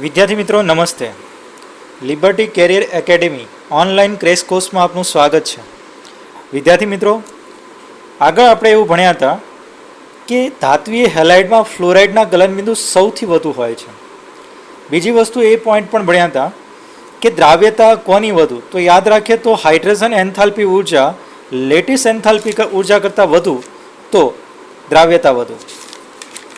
વિદ્યાર્થી મિત્રો નમસ્તે. Liberty career academy online crash કોર્સમાં આપનું સ્વાગત છે. વિદ્યાર્થી મિત્રો, આગળ આપણે એવું ભણ્યા હતા કે ધાત્વીય હેલાઇડમાં ફ્લોરાઇડના ગલનબિંદુ સૌથી વધુ હોય છે. બીજી વસ્તુ એ પોઈન્ટ પણ ભણ્યા હતા કે દ્રાવ્યતા કોની વધુ, તો યાદ રાખીએ તો હાઇડ્રોજન એન્થાલ્પી ઉર્જા લેટિસ એન્થાલ્પી ઉર્જા કરતાં વધુ, તો દ્રાવ્યતા વધુ.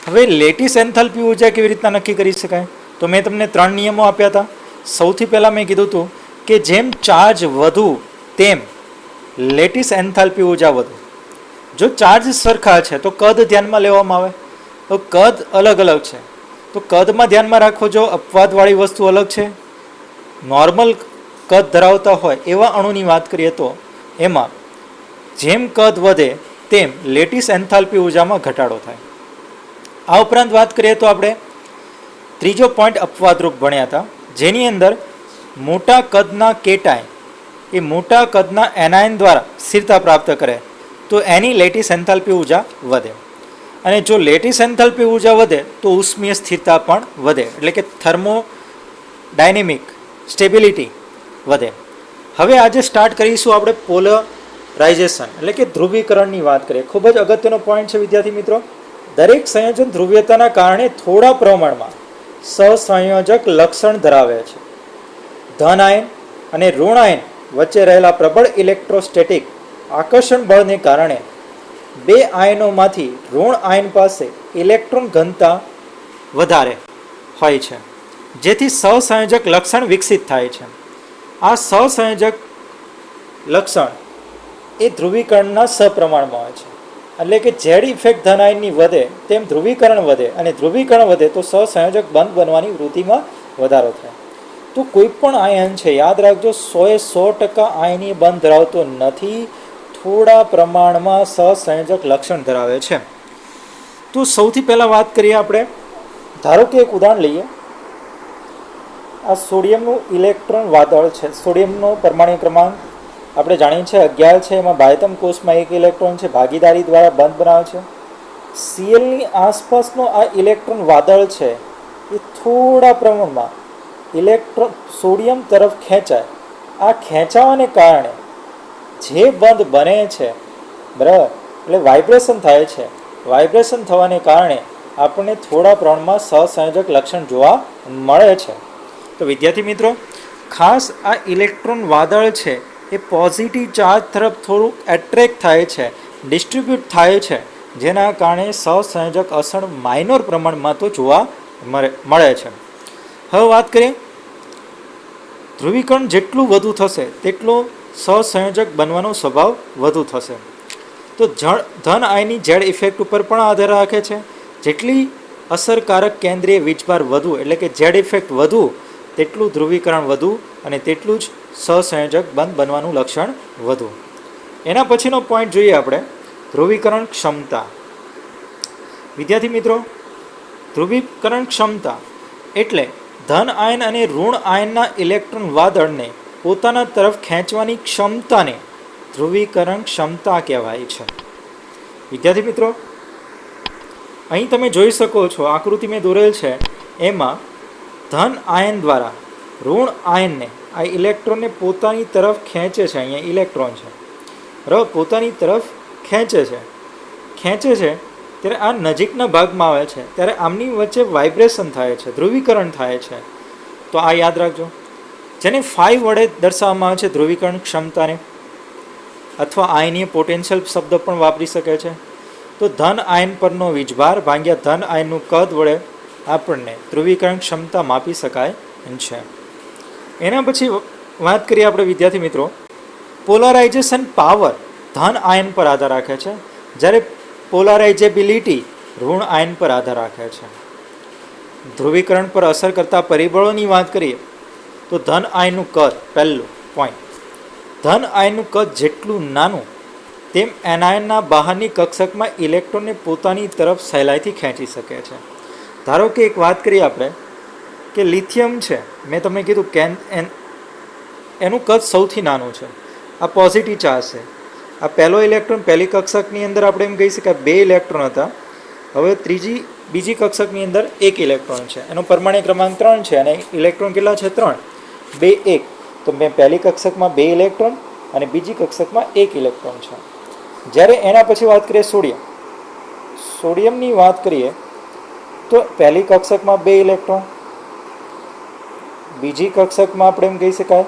હવે લેટિસ એન્થાલ્પી ઉર્જા કેવી રીતના નક્કી કરી શકાય? તો મેં તમને 3 નિયમો આપ્યા હતા. સૌથી પહેલાં મેં કીધું હતું કે જેમ ચાર્જ વધુ તેમ લેટિસ એન્થાલ્પી ઉર્જા વધુ. જો ચાર્જ સરખા છે તો કદ ધ્યાનમાં લેવામાં આવે. તો કદ અલગ અલગ છે, તો કદમાં ધ્યાનમાં રાખો. જો અપવાદવાળી વસ્તુ અલગ છે, નોર્મલ કદ ધરાવતા હોય એવા અણુની વાત કરીએ તો એમાં જેમ કદ વધે તેમ લેટિસ એન્થાલ્પી ઉર્જામાં ઘટાડો થાય. આ ઉપરાંત વાત કરીએ તો આપણે ત્રીજો પોઈન્ટ અપવાદરૂપ ભણ્યા હતા, જેની અંદર મોટા કદના કેટાયન એ મોટા કદના એનાયન દ્વારા સ્થિરતા પ્રાપ્ત કરે તો એની લેટિસ એન્થાલ્પી ઉર્જા વધે. અને જો લેટિસ એન્થાલ્પી ઉર્જા વધે તો ઉષ્મીય સ્થિરતા પણ વધે, એટલે કે થર્મોડાયનેમિક સ્ટેબિલિટી વધે. હવે આજે સ્ટાર્ટ કરીશું આપણે પોલરાઇઝેશન એટલે કે ધ્રુવીકરણની વાત કરીએ. ખૂબ જ અગત્યનો પોઈન્ટ છે વિદ્યાર્થી મિત્રો. દરેક સંયોજન ધ્રુવીયતાના કારણે થોડા પ્રમાણમાં સહસંયોજક લક્ષણ ધરાવે છે. ધન આયન અને ઋણ આયન વચ્ચે રહેલા પ્રબળ ઇલેક્ટ્રોસ્ટેટિક આકર્ષણ બળને કારણે બે આયનોમાંથી ઋણ આયન પાસે ઇલેક્ટ્રોન ઘનતા વધારે હોય છે, જેથી સહસંયોજક લક્ષણ વિકસિત થાય છે. આ સહસંયોજક લક્ષણ એ ધ્રુવીકરણના સપ્રમાણમાં હોય છે. એટલે કે ઝેડ ઇફેક્ટ ધન આયનની વધે તેમ ધ્રુવીકરણ વધે, અને ધ્રુવીકરણ વધે તો સહસંયોજક બંધ બનવાની વૃત્તિમાં વધારો થાય. તો કોઈ પણ આયન છે, યાદ રાખજો, 100% આયનીય બંધ ધરાવતો નથી, થોડા પ્રમાણમાં સહસંયોજક લક્ષણ ધરાવે છે. તો સૌથી પહેલાં વાત કરીએ આપણે, ધારો કે એક ઉદાહરણ લઈએ. આ સોડિયમનું ઇલેક્ટ્રોન વાદળ છે. સોડિયમનો પરમાણુ ક્રમાંક આપણે જાણીએ છીએ 11 છે. એમાં બાહ્યતમ કોષમાં 1 ઇલેક્ટ્રોન છે, ભાગીદારી દ્વારા બંધ બનાવે છે. સીએલની આસપાસનો આ ઇલેક્ટ્રોન વાદળ છે એ થોડા પ્રમાણમાં ઇલેક્ટ્રોન સોડિયમ તરફ ખેંચાય. આ ખેંચાવાને કારણે જે બંધ બને છે, બરાબર, એટલે વાઇબ્રેશન થાય છે. વાઇબ્રેશન થવાને કારણે આપણને થોડા પ્રમાણમાં સહસંયોજક લક્ષણ જોવા મળે છે. તો વિદ્યાર્થી મિત્રો, ખાસ આ ઇલેક્ટ્રોન વાદળ છે એ પોઝિટિવ ચાર્જ તરફ થોડુંક એટ્રેક્ટ થાય છે, ડિસ્ટ્રીબ્યુટ થાય છે, જેના કારણે સહસંયોજક અસર માઇનોર પ્રમાણમાં તો જોવા મળે છે. હવે વાત કરીએ, ધ્રુવીકરણ જેટલું વધુ થશે તેટલો સહસંયોજક બનવાનો સ્વભાવ વધુ થશે. તો ધન આયનની ઝેડ ઇફેક્ટ ઉપર પણ આધાર રાખે છે. જેટલી અસરકારક કેન્દ્રીય વીજભાર વધુ, એટલે કે ઝેડ ઇફેક્ટ વધુ, તેટલું ધ્રુવીકરણ વધુ અને તેટલું જ સહસંયોજક બંધ બનવાનું લક્ષણ વધુ. એના પછીનો પોઈન્ટ જોઈએ આપણે, ધ્રુવીકરણ ક્ષમતા. વિદ્યાર્થી મિત્રો, ધ્રુવીકરણ ક્ષમતા એટલે ધન આયન અને ઋણ આયનના ઇલેક્ટ્રોન વાદળને પોતાના તરફ ખેંચવાની ક્ષમતાને ધ્રુવીકરણ ક્ષમતા કહેવાય છે. વિદ્યાર્થી મિત્રો, અહીં તમે જોઈ શકો છો, આકૃતિ મેં દોરેલ છે એમાં ધન આયન દ્વારા ઋણ આયનને, આ ઇલેક્ટ્રોનને પોતાની તરફ ખેંચે છે. અહીંયા ઇલેક્ટ્રોન છે, બરાબર, પોતાની તરફ ખેંચે છે. ત્યારે આ નજીકના ભાગમાં આવે છે ત્યારે આમની વચ્ચે વાઇબ્રેશન થાય છે, ધ્રુવીકરણ થાય છે. તો આ યાદ રાખજો, જેને 5 વડે દર્શાવવામાં આવે છે ધ્રુવીકરણ ક્ષમતાને, અથવા આયનીય પોટેન્શિયલ શબ્દ પણ વાપરી શકે છે. તો ધન આયન પરનો વીજભાર ભાગ્યા ધન આયનનું કદ વડે આપણને ધ્રુવીકરણ ક્ષમતા માપી શકાય છે. એના પછી વાત કરીએ આપણે વિદ્યાર્થી મિત્રો, પોલરાઇઝેશન પાવર ધન આયન પર આધાર રાખે છે, જ્યારે પોલરાઇઝેબિલિટી ઋણ આયન પર આધાર રાખે છે. ધ્રુવીકરણ પર અસર કરતા પરિબળોની વાત કરીએ તો ધન આયનનું કદ, પહેલું પોઈન્ટ, ધન આયનનું કદ જેટલું નાનું તેમ એનાયનના બહારની કક્ષકમાં ઇલેક્ટ્રોનને પોતાની તરફ સહેલાઈથી ખેંચી શકે છે. ધારો કે એક વાત કરીએ આપણે કે લિથિયમ છે, મેં તમને કીધું કે એનું કદ સૌથી નાનું છે. આ પોઝિટિવ ચાર્જ છે. આ પહેલો ઇલેક્ટ્રોન પહેલી કક્ષકની અંદર આપણે એમ કહી શકાય 2 ઇલેક્ટ્રોન હતા, હવે બીજી કક્ષકની અંદર એક ઇલેક્ટ્રોન છે, એનો પરમાણુ ક્રમાંક 3 છે અને ઇલેક્ટ્રોન કેટલા છે? 3, 2, 1. તો મેં પહેલી કક્ષકમાં 2 ઇલેક્ટ્રોન અને બીજી કક્ષકમાં 1 ઇલેક્ટ્રોન છે. જ્યારે એના પછી વાત કરીએ સોડિયમની વાત કરીએ તો પહેલી કક્ષકમાં 2 ઇલેક્ટ્રોન, બીજી કક્ષકમાં આપણે એમ કહી શકાય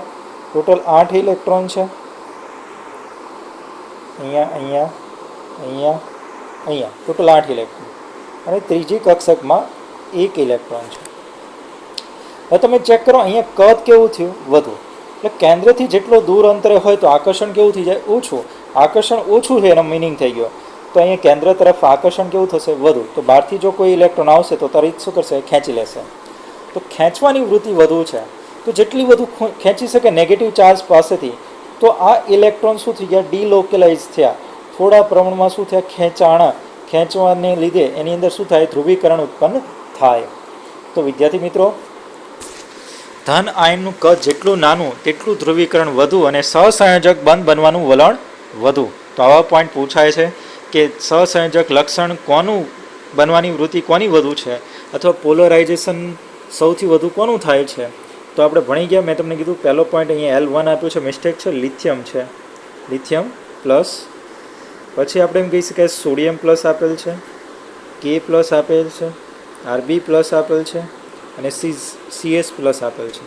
ટોટલ 8 ઇલેક્ટ્રોન છે. અહીંયા ટોટલ 8 ઇલેક્ટ્રોન અને ત્રીજી કક્ષકમાં 1 ઇલેક્ટ્રોન છે. હવે તમે ચેક કરો અહીંયા કદ કેવું થયું? વધુ. એટલે કેન્દ્રથી જેટલો દૂર અંતરે હોય તો આકર્ષણ કેવું થઈ જાય? ઓછું. આકર્ષણ ઓછું છે એનો મિનિંગ થઈ ગયો. તો અહીંયા કેન્દ્ર તરફ આકર્ષણ કેવું થશે? વધુ. તો બહારથી જો કોઈ ઇલેક્ટ્રોન આવશે તો તરત શું કરશે? ખેંચી લેશે. તો ખેંચવાની વૃત્તિ વધુ છે. તો જેટલી વધુ ખેંચી શકે નેગેટિવ ચાર્જ પાસેથી, તો આ ઇલેક્ટ્રોન શું થઈ ગયા? ડીલોકેલાઇઝ થયા. થોડા પ્રમાણમાં શું થયા? ખેંચવાને લીધે એની અંદર શું થાય? ધ્રુવીકરણ ઉત્પન્ન થાય. તો વિદ્યાર્થી મિત્રો, ધન આયનનું કદ જેટલું નાનું તેટલું ધ્રુવીકરણ વધુ અને સહસંયોજક બંધ બનવાનું વલણ વધુ. તો આવા પોઈન્ટ પૂછાય છે કે સહસંયોજક લક્ષણ કોનું બનવાની વૃત્તિ કોની વધુ છે, અથવા પોલરાઇઝેશન સૌથી વધુ કોનું થાય છે. તો આપણે ભણી ગયા. મેં તમને કીધું પહેલો પોઈન્ટ અહીંયા L1 આપ્યું છે, મિસ્ટેક છે, લિથિયમ છે. લિથિયમ પ્લસ, પછી આપણે એમ કહી શકાય સોડિયમ પ્લસ આપેલ છે, K પ્લસ આપેલ છે, Rb પ્લસ આપેલ છે અને CS પ્લસ આપેલ છે.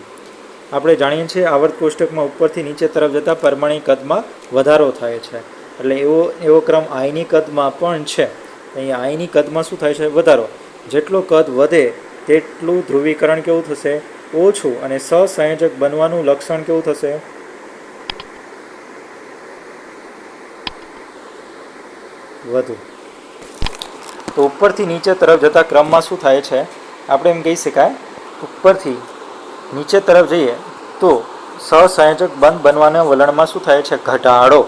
આપણે જાણીએ છીએ આવર્ત કોષ્ટકમાં ઉપરથી નીચે તરફ જતાં પરમાણુ કદમાં વધારો થાય છે. એટલે એવો ક્રમ આયની કદમાં પણ છે. અહીંયા આયની કદમાં શું થાય છે? વધારો. જેટલો કદ વધે તેટલું ધ્રુવીકરણ કેવું થશે? ઓછું. અને સહસંયોજક બનવાનું લક્ષણ કેવું થશે? વધુ. તો ઉપરથી નીચે તરફ જતા ક્રમમાં શું થાય છે? આપણે એમ કહી શકાય ઉપરથી નીચે તરફ જઈએ તો સહસંયોજક બંધ બનવાના વલણમાં શું થાય છે? ઘટાડો.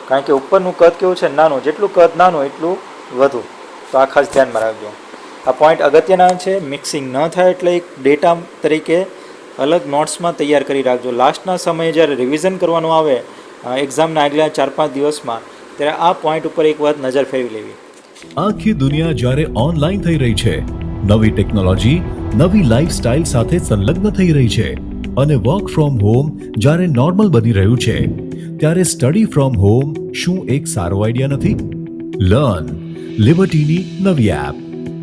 કારણ કે ઉપરનું કદ કેવું છે? નાનું. જેટલું કદ નાનું એટલું વધુ. તો આ ખાસ ધ્યાનમાં રાખજો. આ પોઈન્ટ અગત્યના છે. મિક્સિંગ ન થાય એટલે એક ડેટા તરીકે અલગ નોટ્સમાં તૈયાર કરી રાખજો. લાસ્ટના સમયે જ્યારે રિવિઝન કરવાનું આવે એક્ઝામના આગલા 4-5 દિવસમાં, ત્યારે આ પોઈન્ટ ઉપર એક વાત નજર ફેરવી લેવી. આખી દુનિયા જ્યારે ઓનલાઈન થઈ રહી છે, નવી ટેકનોલોજી નવી લાઈફસ્ટાઈલ સાથે સંલગ્ન થઈ રહી છે અને વર્ક ફ્રોમ હોમ જ્યારે નોર્મલ બની રહ્યું છે, ત્યારે સ્ટડી ફ્રોમ હોમ શું એક સારો આઈડિયા નથી? લર્ન લિબર્ટીની નવી એપ.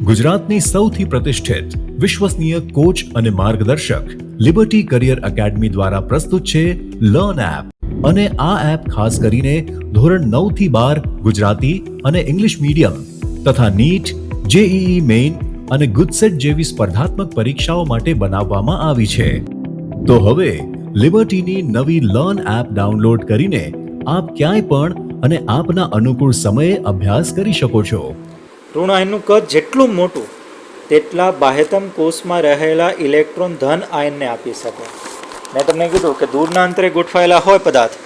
ગુજરાતની સૌથી પ્રતિષ્ઠિત વિશ્વસનીય કોચ અને માર્ગદર્શક લિબર્ટી કરિયર એકેડમી દ્વારા પ્રસ્તુત છે લર્ન એપ. અને આ એપ ખાસ કરીને ધોરણ 9 થી 12 ગુજરાતી અને ઇંગ્લિશ મીડિયમ તથા નીટ, જેઈઈ મેઇન અને ગુજસેટ જેવી સ્પર્ધાત્મક પરીક્ષાઓ માટે બનાવવામાં આવી છે. તો હવે લિબર્ટીની નવી લર્ન એપ ડાઉનલોડ કરીને આપ ક્યાંય પણ અને આપના અનુકૂળ સમયે અભ્યાસ કરી શકો છો. ઋણ આયનનું કદ જેટલું મોટું તેટલા બાહ્યતમ કોષમાં રહેલા ઇલેક્ટ્રોન ધન આયનને આપી શકે. મેં તમને કીધું કે દૂરના અંતરે ગોઠવાયેલા હોય પદાર્થ,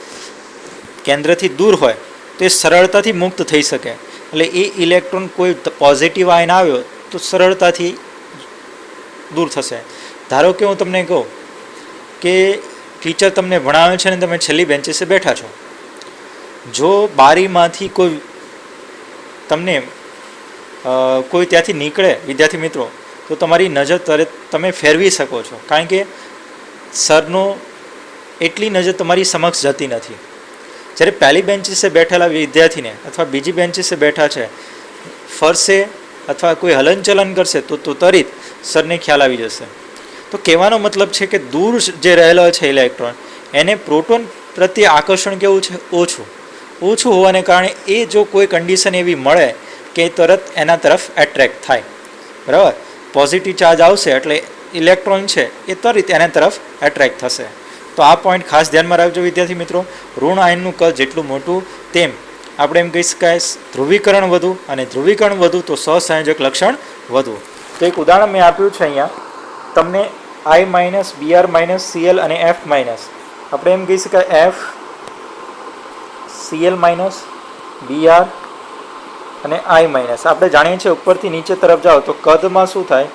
કેન્દ્રથી દૂર હોય, તો એ સરળતાથી મુક્ત થઈ શકે. એટલે એ ઇલેક્ટ્રોન કોઈ પોઝિટિવ આયન આવ્યો તો સરળતાથી દૂર થશે. ધારો કે હું તમને કહું કે ટીચર તમને ભણાવે છે અને તમે છેલ્લી બેન્ચીસે બેઠા છો. જો બારીમાંથી કોઈ ત્યાંથી નીકળે વિદ્યાર્થી મિત્રો, તો તમારી નજર તરત તમે ફેરવી શકો છો. કારણ કે સરનો એટલી નજર તમારી સમક્ષ જતી નથી. જ્યારે પહેલી બેન્ચીસે બેઠેલા વિદ્યાર્થીને અથવા બીજી બેન્ચીસે બેઠા છે ફરશે અથવા કોઈ હલનચલન કરશે તો તરત સરને ખ્યાલ આવી જશે. તો કહેવાનો મતલબ છે કે દૂર જે રહેલો છે ઇલેક્ટ્રોન, એને પ્રોટોન પ્રત્યે આકર્ષણ કેવું છે? ઓછું હોવાને કારણે એ જો કોઈ કન્ડિશન એવી મળે કે તરત એના તરફ એટ્રેક્ટ થાય. બરાબર? પોઝિટિવ ચાર્જ આવશે એટલે ઇલેક્ટ્રોન છે એ તરત એના તરફ એટ્રેક્ટ થશે. તો આ પોઈન્ટ ખાસ ધ્યાનમાં રાખજો વિદ્યાર્થી મિત્રો. ઋણ આયનનું કદ જેટલું મોટું તેમ આપણે એમ કહી શકાય ધ્રુવીકરણ વધુ, અને ધ્રુવીકરણ વધુ તો સહસંયોજક લક્ષણ વધુ. તો એક ઉદાહરણ મેં આપ્યું છે અહીંયા તમને I-, Br-, Cl અને F-. આપણે એમ કહી શકાય F, Cl-, Br અને I-. આપણે જાણીએ છીએ ઉપરથી નીચે તરફ જાઓ તો કદમાં શું થાય?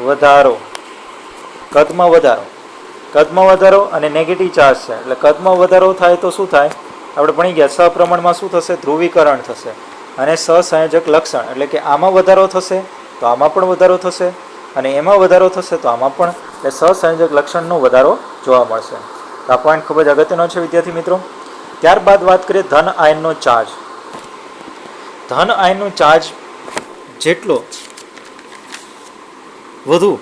વધારો. કદમાં વધારો અને નેગેટિવ ચાર્જ છે એટલે કદમાં વધારો થાય તો શું થાય? આપણે ભણી ગયા સપ્રમાણમાં શું થશે? ધ્રુવીકરણ થશે. અને સહસંયોજક લક્ષણ એટલે કે આમાં વધારો થશે તો આમાં પણ વધારો થશે અને એમાં વધારો થશે તો આમાં પણ એટલે સહસંયોજક લક્ષણનો વધારો જોવા મળશે. તો આ પોઈન્ટ ખૂબ જ અગત્યનો છે વિદ્યાર્થી મિત્રો. ત્યારબાદ વાત કરીએ ધન આયનનો ચાર્જ. ધન આયનનો ચાર્જ જેટલો વધુ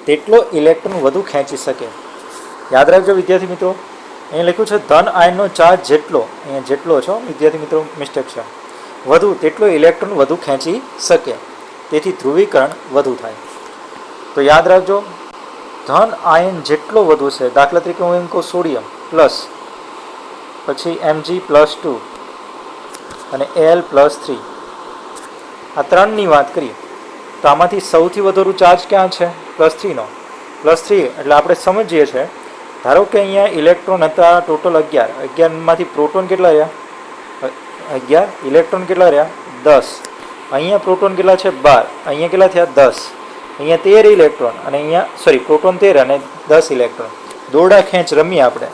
તેટલો ઇલેક્ટ્રોન વધુ ખેંચી શકે. યાદ રાખજો વિદ્યાર્થી મિત્રો, અહીં લખ્યું છે ધન આયનનો ચાર્જ જેટલો, અહીંયા જેટલો છો વિદ્યાર્થી મિત્રો મિસ્ટેક છે, વધુ તેટલો ઇલેક્ટ્રોન વધુ ખેંચી શકે, તેથી ધ્રુવીકરણ વધુ થાય. તો યાદ રાખજો ધન આયન જેટલો વધુ છે, દાખલા તરીકે હું એમ કહું સોડિયમ પ્લસ પછી Mg+2 અને Al+3 આ ત્રણની વાત કરીએ તો આમાંથી સૌથી વધુ ચાર્જ ક્યાં છે? +3નો. +3 એટલે આપણે સમજીએ છીએ, ધારો કે અહીંયા ઇલેક્ટ્રોન હતા ટોટલ 11, 11માંથી પ્રોટોન કેટલા રહ્યા? 11. ઇલેક્ટ્રોન કેટલા રહ્યા? 10. અહીંયા પ્રોટોન કેટલા છે? 12. અહીંયા કેટલા થયા? 10. અહીંયા 13 ઇલેક્ટ્રોન અને અહીંયા પ્રોટોન 13 અને 10 ઇલેક્ટ્રોન. દોરડા ખેંચ રમીએ આપણે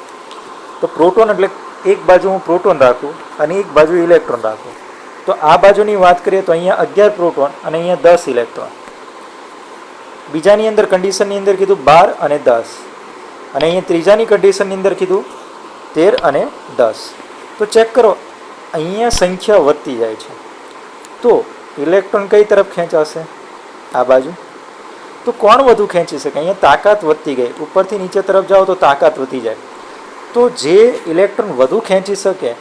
તો પ્રોટોન એટલે એક બાજુ હું પ્રોટોન રાખું અને એક બાજુ ઇલેક્ટ્રોન રાખું. તો આ બાજુની વાત કરીએ તો અહીંયા 11 પ્રોટોન અને અહીંયા 10 ઇલેક્ટ્રોન. બીજાની અંદર કન્ડિશનની અંદર કીધું 12 અને 10 અને અહીંયા ત્રીજાની કન્ડિશનની અંદર કીધું 13 અને 10. તો ચેક કરો અહીંયા સંખ્યા વધતી જાય છે તો ઇલેક્ટ્રોન કઈ તરફ ખેંચાશે? આ બાજુ. તો કોણ વધુ ખેંચી શકે? અહીંયા તાકાત વધતી ગઈ, ઉપરથી નીચે તરફ જાઓ તો તાકાત વધી જાય. તો જે ઇલેક્ટ્રોન વધુ ખેંચી શકે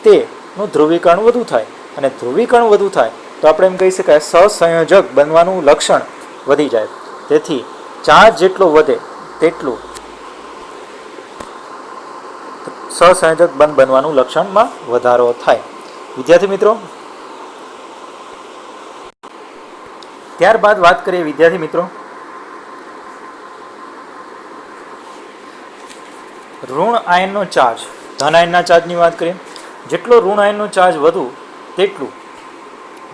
તેનું ધ્રુવીકરણ વધુ થાય અને ધ્રુવીકરણ વધુ થાય તો આપણે એમ કહી શકાય સહસંયોજક બનવાનું લક્ષણ વધી જાય. તેથી ચાર્જ જેટલો વધે તેટલું સહસંયોજક બનવાનું લક્ષણમાં વધારો થાય. વિદ્યાર્થી મિત્રો, ત્યારબાદ વાત કરીએ વિદ્યાર્થી મિત્રો ઋણ આયનનો ચાર્જ. ધન આયનના ચાર્જની વાત કરીએ, જેટલો ઋણ આયનનો ચાર્જ વધુ તેટલું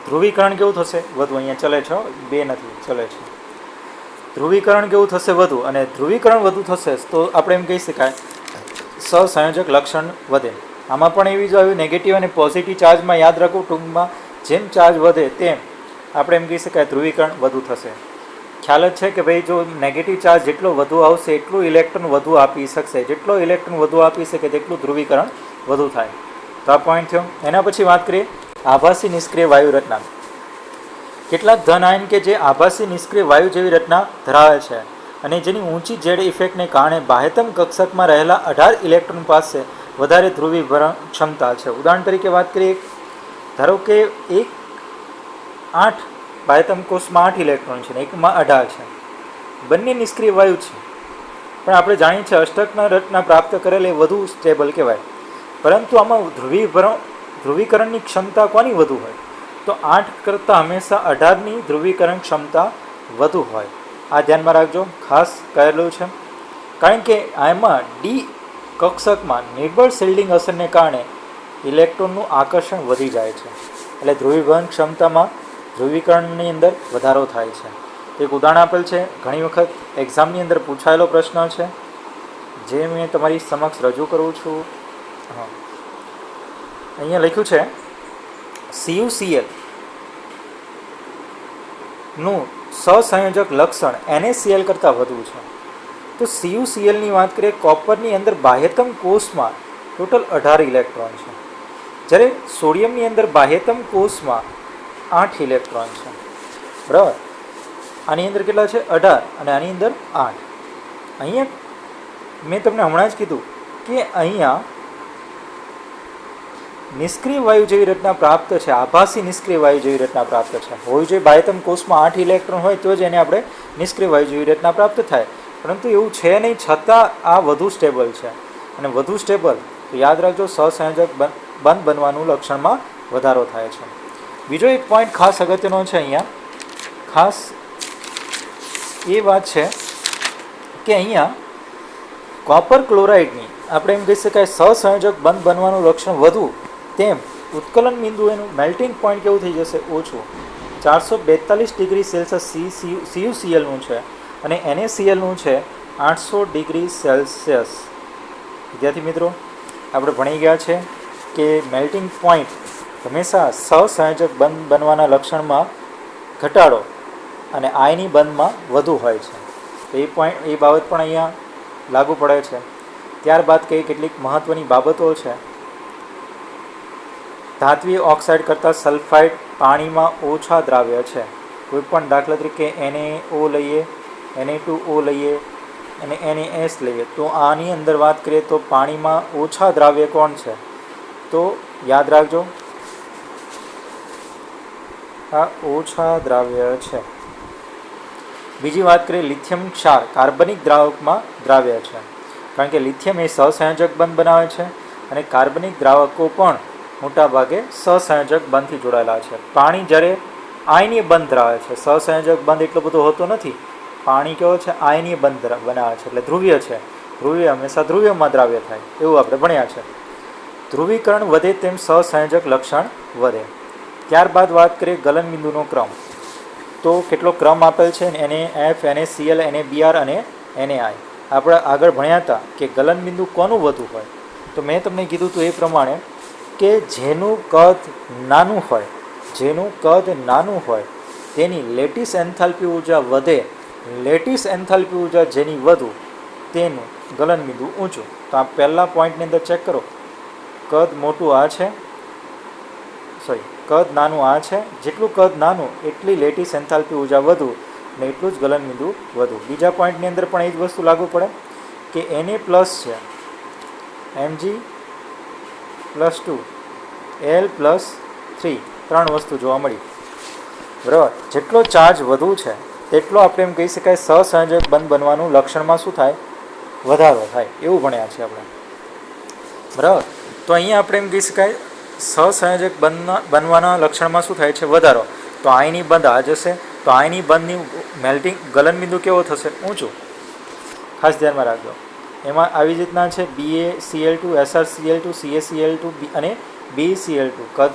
ધ્રુવીકરણ કેવું થશે? વધુ. અહીંયા ચલે છે, બે નથી, ચલે છે. ધ્રુવીકરણ કેવું થશે? વધુ. અને ધ્રુવીકરણ વધુ થશે તો આપણે એમ કહી શકાય સહસંયોજક લક્ષણ વધે. આમાં પણ એવી જ આવ્યું નેગેટિવ અને પોઝિટિવ ચાર્જમાં યાદ રાખવું ટૂંકમાં, જેમ ચાર્જ વધે તેમ આપણે એમ કહી શકાય ધ્રુવીકરણ વધુ થશે. ખ્યાલ જ છે કે ભાઈ જો નેગેટિવ ચાર્જ જેટલો વધુ આવશે એટલું ઇલેક્ટ્રોન વધુ આપી શકશે, જેટલો ઇલેક્ટ્રોન વધુ આપી શકે તેટલું ધ્રુવીકરણ વધુ થાય. તો આ પોઈન્ટ થયો. એના પછી વાત કરીએ આભાસી નિષ્ક્રિય વાયુ રચના. કેટલાક ધન આયન કે જે આભાસી નિષ્ક્રિય વાયુ જેવી રચના ધરાવે છે અને જેની ઊંચી ઝેડ ઇફેક્ટને કારણે બાહ્યતમ કક્ષકમાં રહેલા 18 ઇલેક્ટ્રોન પાસે વધારે ધ્રુવીકરણ ક્ષમતા છે. ઉદાહરણ તરીકે વાત કરીએ, ધારો કે 8 બાહ્યતમ કોષમાં 8 ઇલેક્ટ્રોન છે ને એકમાં 18 છે, બંને નિષ્ક્રિય વાયુ છે, પણ આપણે જાણીએ છીએ અષ્ટકના રચના પ્રાપ્ત કરેલ એ વધુ સ્ટેબલ કહેવાય. પરંતુ આમાં ધ્રુવીકરણની ક્ષમતા કોની વધુ હોય? તો 8 કરતાં હંમેશા 18ની ધ્રુવીકરણ ક્ષમતા વધુ હોય. આ ધ્યાનમાં રાખજો, ખાસ કહેલું છે. કારણ કે આમાં ડી કક્ષકમાં નિર્બળ શિલ્ડિંગ અસરને કારણે ઇલેક્ટ્રોનનું આકર્ષણ વધી જાય છે, એટલે ધ્રુવીકરણ ક્ષમતામાં ધ્રુવીકરણની અંદર વધારો થાય છે. એક ઉદાહરણ આપેલ છે, ઘણી વખત એક્ઝામની અંદર પૂછાયેલો પ્રશ્ન છે જે મેં તમારી સમક્ષ રજૂ કરું છું. હા, અહીંયા લખ્યું છે CuCl નું સહસંયોજક લક્ષણ NaCl કરતાં વધુ છે. તો CuClની વાત કરીએ, કોપરની અંદર બાહ્યતમ કોષમાં ટોટલ 18 ઇલેક્ટ્રોન છે, જ્યારે સોડિયમની અંદર બાહ્યતમ કોષમાં 8 ઇલેક્ટ્રોન છે. બરાબર. આની અંદર કેટલા છે? 18 અને આની અંદર 8. અહીંયા મેં તમને હમણાં જ કીધું કે અહીંયા નિષ્ક્રિય વાયુ જેવી રચના પ્રાપ્ત છે, આભાસી નિષ્ક્રિય વાયુ જેવી રચના પ્રાપ્ત છે. હોવી જોઈએ બાહ્યતમ કોષમાં 8 ઇલેક્ટ્રોન હોય તો જ એને આપણે નિષ્ક્રિય વાયુ જેવી રચના પ્રાપ્ત થાય, પરંતુ એવું છે નહીં, છતાં આ વધુ સ્ટેબલ છે. અને વધુ સ્ટેબલ તો યાદ રાખજો સહસંયોજક બનવાનું લક્ષણમાં વધારો થાય છે. બીજો એક પોઈન્ટ ખાસ અગત્યનો છે અહીંયા, ખાસ એ વાત છે કે અહીંયા કોપર ક્લોરાઇડની આપણે એમ કહી શકાય સહસંયોજક બનવાનું લક્ષણ વધુ તેમ ઉત્કલન બિંદુ એનું મેલ્ટિંગ પોઈન્ટ કેવું થઈ જશે? ઓછું. 442 ડિગ્રી સેલ્સિયસ CuClનું છે અને NaClનું છે 800 ડિગ્રી સેલ્સિયસ. વિદ્યાર્થી મિત્રો, આપણે ભણી ગયા છે કે મેલ્ટિંગ પોઈન્ટ હંમેશા સહસંયોજક બંધ બનવાના લક્ષણમાં ઘટાડો અને આયની બંધમાં વધુ હોય છે. તો એ બાબત પણ અહીંયા લાગુ પડે છે. ત્યારબાદ કેટલીક મહત્ત્વની બાબતો છે. ધાત્વીય ઓક્સાઇડ કરતાં સલ્ફાઇડ પાણીમાં ઓછા દ્રાવ્ય છે. કોઈપણ દાખલા તરીકે NaO લઈએ, Na2O લઈએ અને NaS લઈએ, તો આની અંદર વાત કરીએ તો પાણીમાં ઓછા દ્રાવ્ય કોણ છે? તો યાદ રાખજો, આ ઓછા દ્રાવ્ય છે. બીજી વાત કરીએ, લિથિયમ ક્ષાર કાર્બનિક દ્રાવકમાં દ્રાવ્ય છે, કારણ કે લિથિયમ એ સહસંયોજક બંધ બનાવે છે અને કાર્બનિક દ્રાવકો પણ મોટાભાગે સહસંયોજક બંધથી જોડાયેલા છે. પાણી જ્યારે આયનીય બંધ ધરાવે છે, સહસંયોજક બંધ એટલો બધો હોતો નથી. પાણી કેવો છે? આયનીય બંધ બનાવે છે, એટલે ધ્રુવીય છે. ધ્રુવીય હંમેશા ધ્રુવીયમાં દ્રાવ્ય થાય, એવું આપણે ભણ્યા છે. ધ્રુવીકરણ વધે તેમ સહસંયોજક લક્ષણ વધે. ત્યારબાદ વાત કરીએ ગલનબિંદુનો ક્રમ. તો કેટલો ક્રમ આપેલ છે? NaF, NaCl, NaBr અને NaI. આપણે આગળ ભણ્યા હતા કે ગલનબિંદુ કોનું વધુ હોય? તો મેં તમને કીધું હતું એ પ્રમાણે કે જેનું કદ નાનું હોય તેની લેટિસ એન્થાલ્પી ઉર્જા વધે. લેટિસ એન્થાલ્પી ઉર્જા જેની વધુ તેનું ગલનબિંદુ ઊંચું. તો આ પહેલા પોઈન્ટની અંદર ચેક કરો. કદ મોટું આ છે, કદ નાનું આ છે. જેટલું કદ નાનું એટલી લેટિસ એન્થાલ્પી ઉર્જા વધુ ને એટલું જ ગલનબિંદુ વધુ. બીજા પોઈન્ટની અંદર પણ એ જ વસ્તુ લાગુ પડે કે Na પ્લસ છે, Mg+2, Al+3, 3 વસ્તુ જોવા મળી. બરાબર. જેટલો ચાર્જ વધુ છે તેટલો આપણે એમ કહી શકાય સહસંયોજક બંધ બનવાનું લક્ષણમાં શું થાય? વધારો થાય. એવું ભણ્યા છે આપણે. બરાબર. તો અહીંયા આપણે એમ કહી શકાય સહસંયોજક બનવાના લક્ષણમાં શું થાય છે? વધારો. તો આયની બંધ આ જશે, તો આયની બંધની મેલ્ટિંગ ગલનબિંદુ કેવો થશે? ઊંચું. ખાસ ધ્યાનમાં રાખજો. એમાં આવી રીતના છે BaCl2, SrCl2, CaCl2 અને BeCl2. કદ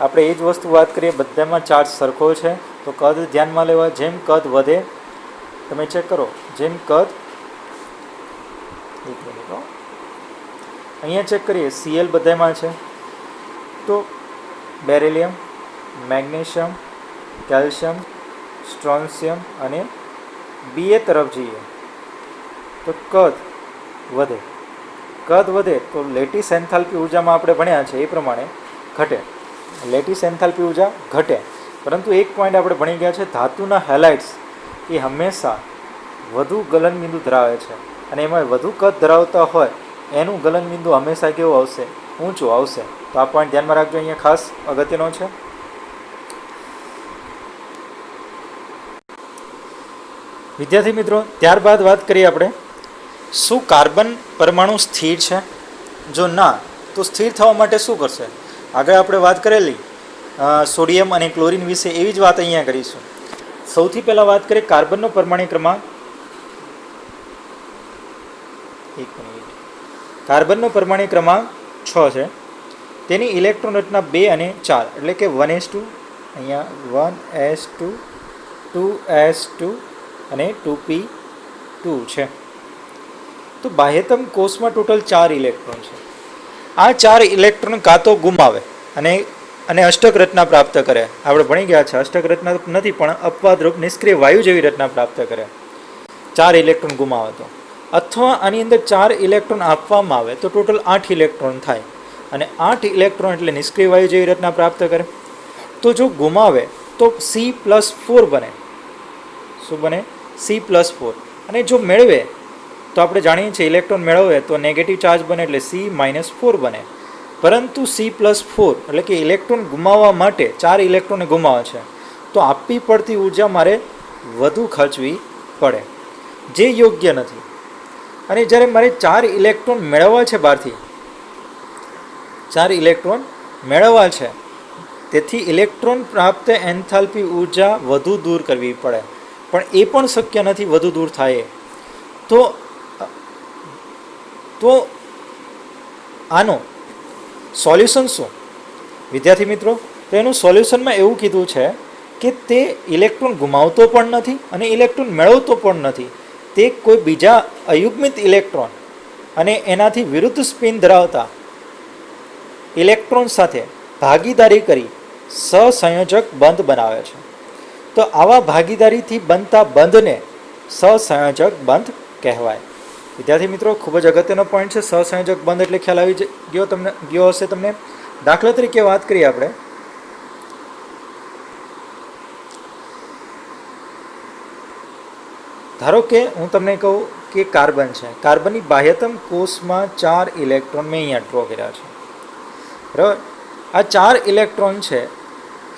આપણે એ જ વસ્તુ વાત કરીએ, બધામાં ચાર્જ સરખો છે, તો કદ ધ્યાનમાં લેવા. જેમ કદ વધે, તમે ચેક કરો, જેમ કદ અહીંયા ચેક કરીએ, Cl બધામાં છે, તો બેરિલિયમ, મેગ્નેશિયમ, કેલ્શિયમ, સ્ટ્રોન્શિયમ અને Ba તરફ જઈએ તો કદ વધે તો લેટિસ એન્થાલ્પી ઉર્જામાં આપણે ભણ્યા છે એ પ્રમાણે ઘટે. લેટિસ એન્થાલ્પી ઉર્જા ઘટે. પરંતુ એક પોઈન્ટ આપણે ભણી ગયા છે, ધાતુના હેલાઇટ્સ એ હંમેશા વધુ ગલનબિંદુ ધરાવે છે અને એમાં વધુ કદ ધરાવતા હોય એનું ગલનબિંદુ હંમેશા કેવું આવશે? ઊંચું આવશે. તો આ પોઈન્ટ ધ્યાનમાં રાખજો, અહીંયા ખાસ અગત્યનો છે. વિદ્યાર્થી મિત્રો, ત્યારબાદ વાત કરીએ આપણે, શું કાર્બન પરમાણુ સ્થિર છે? જો ના, તો સ્થિર થવા માટે શું કરશે? આગળ આપણે વાત કરેલી સોડિયમ અને ક્લોરિન વિશે, એવી જ વાત અહીંયા કરીશું. સૌથી પહેલાં વાત કરીએ કાર્બનનો પરમાણુ ક્રમાંક. કાર્બનનો પરમાણુ ક્રમાંક 6 છે. તેની ઇલેક્ટ્રોન રચના 2 અને 4, એટલે કે 1s2, અહીંયા 1s2, 2s2 અને 2p2 છે. તો બાહ્યતમ કોષમાં ટોટલ 4 ઇલેક્ટ્રોન છે. આ 4 ઇલેક્ટ્રોન કાં તો ગુમાવે અને અષ્ટક રચના પ્રાપ્ત કરે. આપણે ભણી ગયા છે, અષ્ટક રચના નથી પણ અપવાદરૂપ નિષ્ક્રિય વાયુ જેવી રચના પ્રાપ્ત કરે. 4 ઇલેક્ટ્રોન ગુમાવે તો, અથવા આની અંદર 4 ઇલેક્ટ્રોન આપવામાં આવે તો ટોટલ 8 ઇલેક્ટ્રોન થાય અને 8 ઇલેક્ટ્રોન એટલે નિષ્ક્રિય વાયુ જેવી રચના પ્રાપ્ત કરે. તો જો ગુમાવે તો C+4 બને. શું બને? C+4. અને જો મેળવે તો આપણે જાણીએ છીએ ઇલેક્ટ્રોન મેળવે તો નેગેટિવ ચાર્જ બને એટલે C-4 બને. પરંતુ C+4 એટલે કે ઇલેક્ટ્રોન ગુમાવવા માટે 4 ઇલેક્ટ્રોનને ગુમાવે છે, તો આપવી પડતી ઉર્જા મારે વધુ ખર્ચવી પડે, જે યોગ્ય નથી. અને જ્યારે મારે 4 ઇલેક્ટ્રોન મેળવવા છે, બહારથી 4 ઇલેક્ટ્રોન મેળવવા છે, તેથી ઇલેક્ટ્રોન પ્રાપ્ત એન્થાલ્પી ઉર્જા વધુ દૂર કરવી પડે. પણ એ પણ શક્ય નથી વધુ દૂર થાય. તો આનો સોલ્યુશન શું વિદ્યાર્થી મિત્રો? તો એનું સોલ્યુશનમાં એવું કીધું છે કે તે ઇલેક્ટ્રોન ગુમાવતો પણ નથી અને ઇલેક્ટ્રોન મેળવતો પણ નથી. તે કોઈ બીજા અયુગ્મિત ઇલેક્ટ્રોન અને એનાથી વિરુદ્ધ સ્પિન ધરાવતા ઇલેક્ટ્રોન સાથે ભાગીદારી કરી સહસંયોજક બંધ બનાવે છે. તો આવા ભાગીદારીથી બનતા બંધને સહસંયોજક બંધ કહેવાય. વિદ્યાર્થી મિત્રો, ખૂબ જ અગત્યનો પોઈન્ટ છે. સહસંયોજક બંધ એટલે ખ્યાલ આવી ગયો હશે તમને. દાખલા તરીકે વાત કરીએ આપણે, ધારો કે હું તમને કહું કે કાર્બન છે. કાર્બનની બાહ્યતમ કોષમાં 4 ઇલેક્ટ્રોન મેં અહીંયા ડ્રો કર્યા છે. બરાબર. આ 4 ઇલેક્ટ્રોન છે